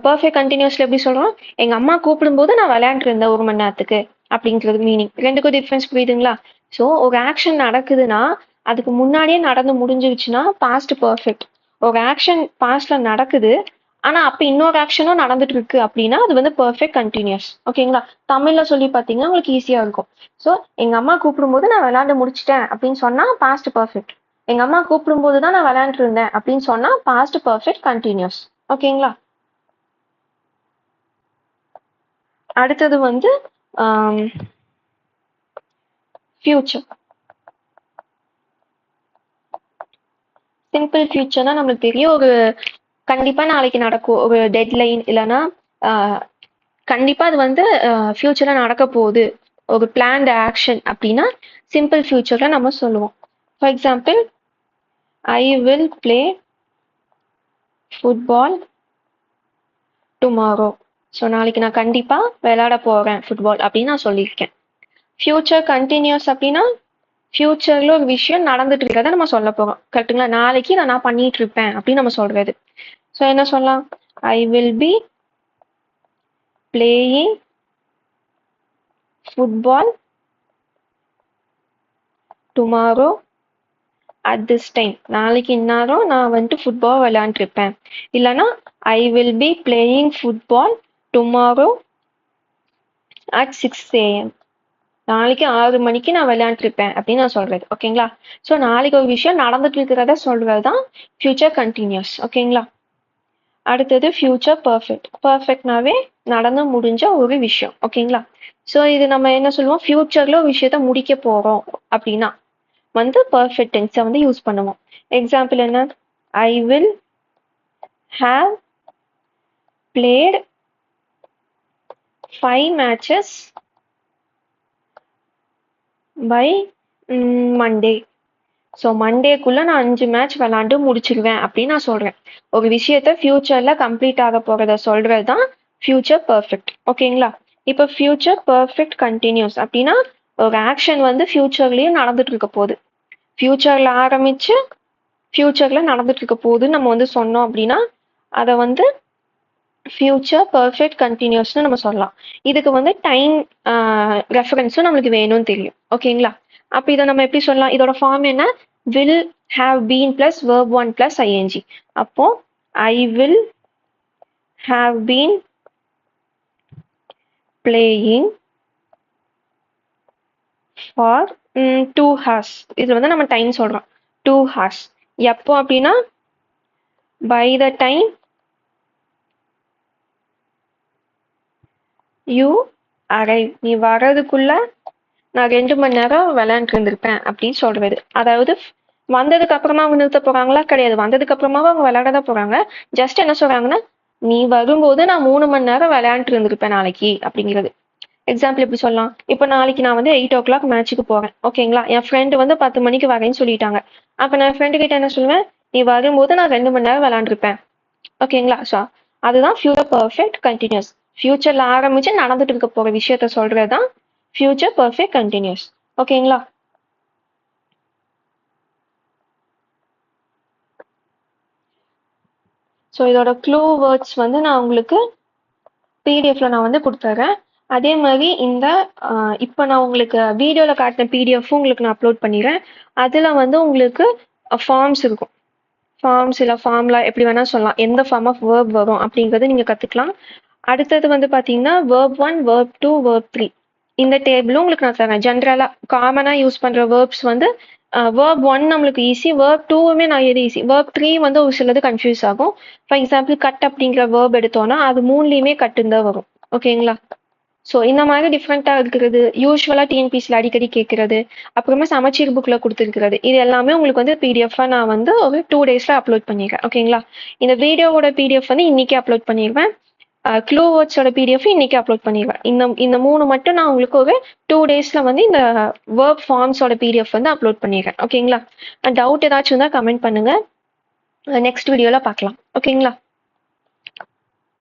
பர்ஃபெக்ட் கண்டினியூஸ்ல எப்படி சொல்றோம், எங்க அம்மா கூப்பிடும்போது நான் விளையாண்டு இருந்தேன் 1 மணி நேரத்துக்கு அப்படிங்கிறது மீனிங். ரெண்டுக்கும் டிஃபரன்ஸ் புரியுதுங்களா? ஸோ ஒரு ஆக்ஷன் நடக்குதுன்னா அதுக்கு முன்னாடியே நடந்து முடிஞ்சிருச்சுன்னா பாஸ்ட் பர்ஃபெக்ட். ஒரு ஆக்ஷன் பாஸ்ட்ல நடக்குது ஆனா அப்ப இன்னொரு ஆக்ஷனும் நடந்துட்டு இருக்கு அப்படின்னா அது வந்து பர்ஃபெக்ட் கண்டினியூஸ். ஓகேங்களா? தமிழ்ல சொல்லி பார்த்தீங்கன்னா உங்களுக்கு ஈஸியா இருக்கும். ஸோ எங்க அம்மா கூப்பிடும்போது நான் விளையாண்டு முடிச்சிட்டேன் அப்படின்னு சொன்னா பாஸ்ட் பர்ஃபெக்ட். எங்க அம்மா கூப்பிடும்போது தான் நான் விளையாண்டுட்டு இருந்தேன் அப்படின்னு சொன்னா பாஸ்ட் பர்ஃபெக்ட் கண்டினியூஸ். ஓகேங்களா? அடுத்தது வந்து ஃபியூச்சர். சிம்பிள் ஃபியூச்சர்னா நம்மளுக்கு தெரியும், ஒரு கண்டிப்பா நாளைக்கு நடக்கும் ஒரு டெட்லைன், இல்லைன்னா கண்டிப்பா அது வந்து ஃபியூச்சர்ல நடக்க போகுது, ஒரு பிளான்ட் ஆக்ஷன் அப்படின்னா சிம்பிள் ஃபியூச்சர்ல நம்ம சொல்லுவோம். For example, I will play football tomorrow. So நாளைக்கு நான் கண்டிப்பா விளையாட போறேன் ஃபுட்பால் அப்படின்னு நான் சொல்லியிருக்கேன். ஃபியூச்சர் கண்டினியூஸ் அப்படின்னா ஃபியூச்சர்ல ஒரு விஷயம் நடந்துட்டு இருக்கிறத நம்ம சொல்ல போறோம். கரெக்ட்டுங்களா? நாளைக்கு நான் பண்ணிட்டு இருப்பேன் அப்படின்னு நம்ம சொல்றது. ஸோ என்ன சொல்லலாம்? I will be playing football tomorrow at this time. நாளைக்கு இந்நேரம் நான் வந்துட்டு ஃபுட்பால் விளையாண்டுருப்பேன். இல்லைன்னா I will be playing football tomorrow at 6 AM. நாளைக்கு 6 மணிக்கு நான் விளையாண்டுருப்பேன் அப்படின்னு நான் சொல்றது. ஓகேங்களா? ஸோ நாளைக்கு ஒரு விஷயம் நடந்துட்டு இருக்கிறத சொல்றது தான் ஃபியூச்சர் கண்டினியூஸ். ஓகேங்களா? அடுத்தது ஃபியூச்சர் பர்ஃபெக்ட். பர்ஃபெக்ட்னாவே நடந்து முடிஞ்ச ஒரு விஷயம். ஓகேங்களா? ஸோ இது நம்ம என்ன சொல்லுவோம்? ஃபியூச்சர்ல ஒரு விஷயத்த முடிக்க போறோம் அப்படின்னா வந்து பர்ஃபெக்ட் டென்ஸை வந்து யூஸ் பண்ணுவோம். எக்ஸாம்பிள் என்ன? I will have played 5 matches by Monday. So மண்டேக்குள்ள நான் 5 மேட்ச் விளாண்டு முடிச்சிருவேன் அப்படின்னு நான் சொல்றேன். ஒரு விஷயத்த ஃபியூச்சர்ல கம்ப்ளீட் ஆக போறத சொல்றது தான் ஃபியூச்சர் பர்ஃபெக்ட். ஓகேங்களா? இப்போ ஃபியூச்சர் பர்ஃபெக்ட் கண்டினியூஸ் அப்படின்னா ஒரு ஆக்ஷன் வந்து ஃபியூச்சர்லயும் நடந்துட்டு இருக்க போகுது. ஃபியூச்சர்ல ஆரம்பிச்சு ஃபியூச்சர்ல நடந்துட்டு இருக்க போகுதுன்னு நம்ம வந்து சொன்னோம் அப்படின்னா அதை வந்து ஃபியூச்சர் பர்ஃபெக்ட் கண்டினியூஸ்னு நம்ம சொல்லலாம். இதுக்கு வந்து டைம் ரெஃபரன்ஸும் நம்மளுக்கு வேணும்னு தெரியும். ஓகேங்களா? அப்போ இதை நம்ம எப்படி சொல்லலாம்? இதோட ஃபார்ம் என்ன? Will have been plus verb 1 plus ING. அப்போ I will have been playing for 2 hours. இதில் வந்து நம்ம டைம் சொல்கிறோம். 2 hours. எப்போ அப்படின்னா by the time you arrive. நீ வர்றதுக்குள்ள நான் 2 மணி நேரம் விளையாண்டு இருந்திருப்பேன் அப்படின்னு சொல்றது. அதாவது வந்ததுக்கு அப்புறமா அவங்க நிறுத்த போறாங்களா? கிடையாது. வந்ததுக்கு அப்புறமாவும் அவங்க விளையாடதான் போறாங்க. ஜஸ்ட் என்ன சொல்றாங்கன்னா நீ வரும்போது நான் 3 மணி நேரம் விளையாண்டு இருந்திருப்பேன் நாளைக்கு அப்படிங்கிறது. எக்ஸாம்பிள் எப்படி சொல்லலாம்? இப்போ நாளைக்கு நான் வந்து 8 o'clock மேட்ச்சுக்கு போறேன். ஓகேங்களா? என் ஃப்ரெண்டு வந்து 10 மணிக்கு வரேன்னு சொல்லிட்டாங்க. அப்போ நான் ஃப்ரெண்டு கிட்ட என்ன சொல்லுவேன்? நீ வரும்போது நான் 2 மணி நேரம் விளையாண்டுருப்பேன். ஓகேங்களா? ஸோ அதுதான் ஃபியூச்சர் பர்ஃபெக்ட் கண்டினியூஸ். ஃபியூச்சர்ல ஆரம்பிச்சு நடந்துட்டு இருக்க போற விஷயத்த சொல்றது தான் ஃபியூச்சர் பர்ஃபெக்ட் கண்டினியூஸ். ஓகேங்களா? ஸோ இதோட க்ளூ வேர்ட்ஸ் வந்து நான் உங்களுக்கு பிடிஎஃப்ல நான் வந்து கொடுத்துட்றேன். அதே மாதிரி இந்த இப்போ நான் உங்களுக்கு வீடியோவில் காட்டின பிடிஎஃப்பும் உங்களுக்கு நான் அப்லோட் பண்ணிடுறேன். அதில் வந்து உங்களுக்கு ஃபார்ம்ஸ் இருக்கும். ஃபார்ம்ஸ் இல்லை ஃபார்ம்லா எப்படி வேணால் சொல்லலாம். எந்த ஃபார்ம் ஆஃப் வேர்ப் வரும் அப்படிங்கிறத நீங்கள் கற்றுக்கலாம். அடுத்தது வந்து பார்த்தீங்கன்னா verb 1, verb 2, verb 3 இந்த டேபிளும் உங்களுக்கு நான் தரேன். ஜென்ரலாக காமனாக யூஸ் பண்ணுற வேர்ப்ஸ் வந்து verb 1 நம்மளுக்கு ஈஸி, verb 2மே நான் எது ஈஸி, verb 3 வந்து ஒரு சிலது கன்ஃபியூஸ் ஆகும். ஃபார் எக்ஸாம்பிள் கட் அப்படிங்கிற வேர்ப் எடுத்தோன்னா அது 3லையுமே கட்டுன்னு தான் வரும். ஓகேங்களா? ஸோ இந்த மாதிரி டிஃப்ரெண்ட்டாக இருக்கிறது யூஸ்வலாக டிஎன்பிசியில் அடிக்கடி கேட்குறது, அப்புறமா சமச்சீர் புக்கில் கொடுத்துருக்கிறது, இது எல்லாமே உங்களுக்கு வந்து பிடிஎஃபாக நான் வந்து ஒரு 2 daysல அப்லோட் பண்ணிடுறேன். ஓகேங்களா? இந்த வீடியோவோட பிடிஎஃப் வந்து இன்னைக்கு அப்லோட் பண்ணிடுவேன். க்ளூ வேர்ட்ஸோட பிடிஎஃப் இன்னைக்கு அப்லோட் பண்ணிடுவேன். இந்த 3 மட்டும் நான் உங்களுக்கு ஒரு 2 daysல வந்து இந்த வேர்ப் ஃபார்ம்ஸோட பிடிஎஃப் வந்து அப்லோட் பண்ணிடுறேன். ஓகேங்களா? டவுட் ஏதாச்சும் தான் கமெண்ட் பண்ணுங்க. நெக்ஸ்ட் வீடியோவில் பார்க்கலாம். ஓகேங்களா?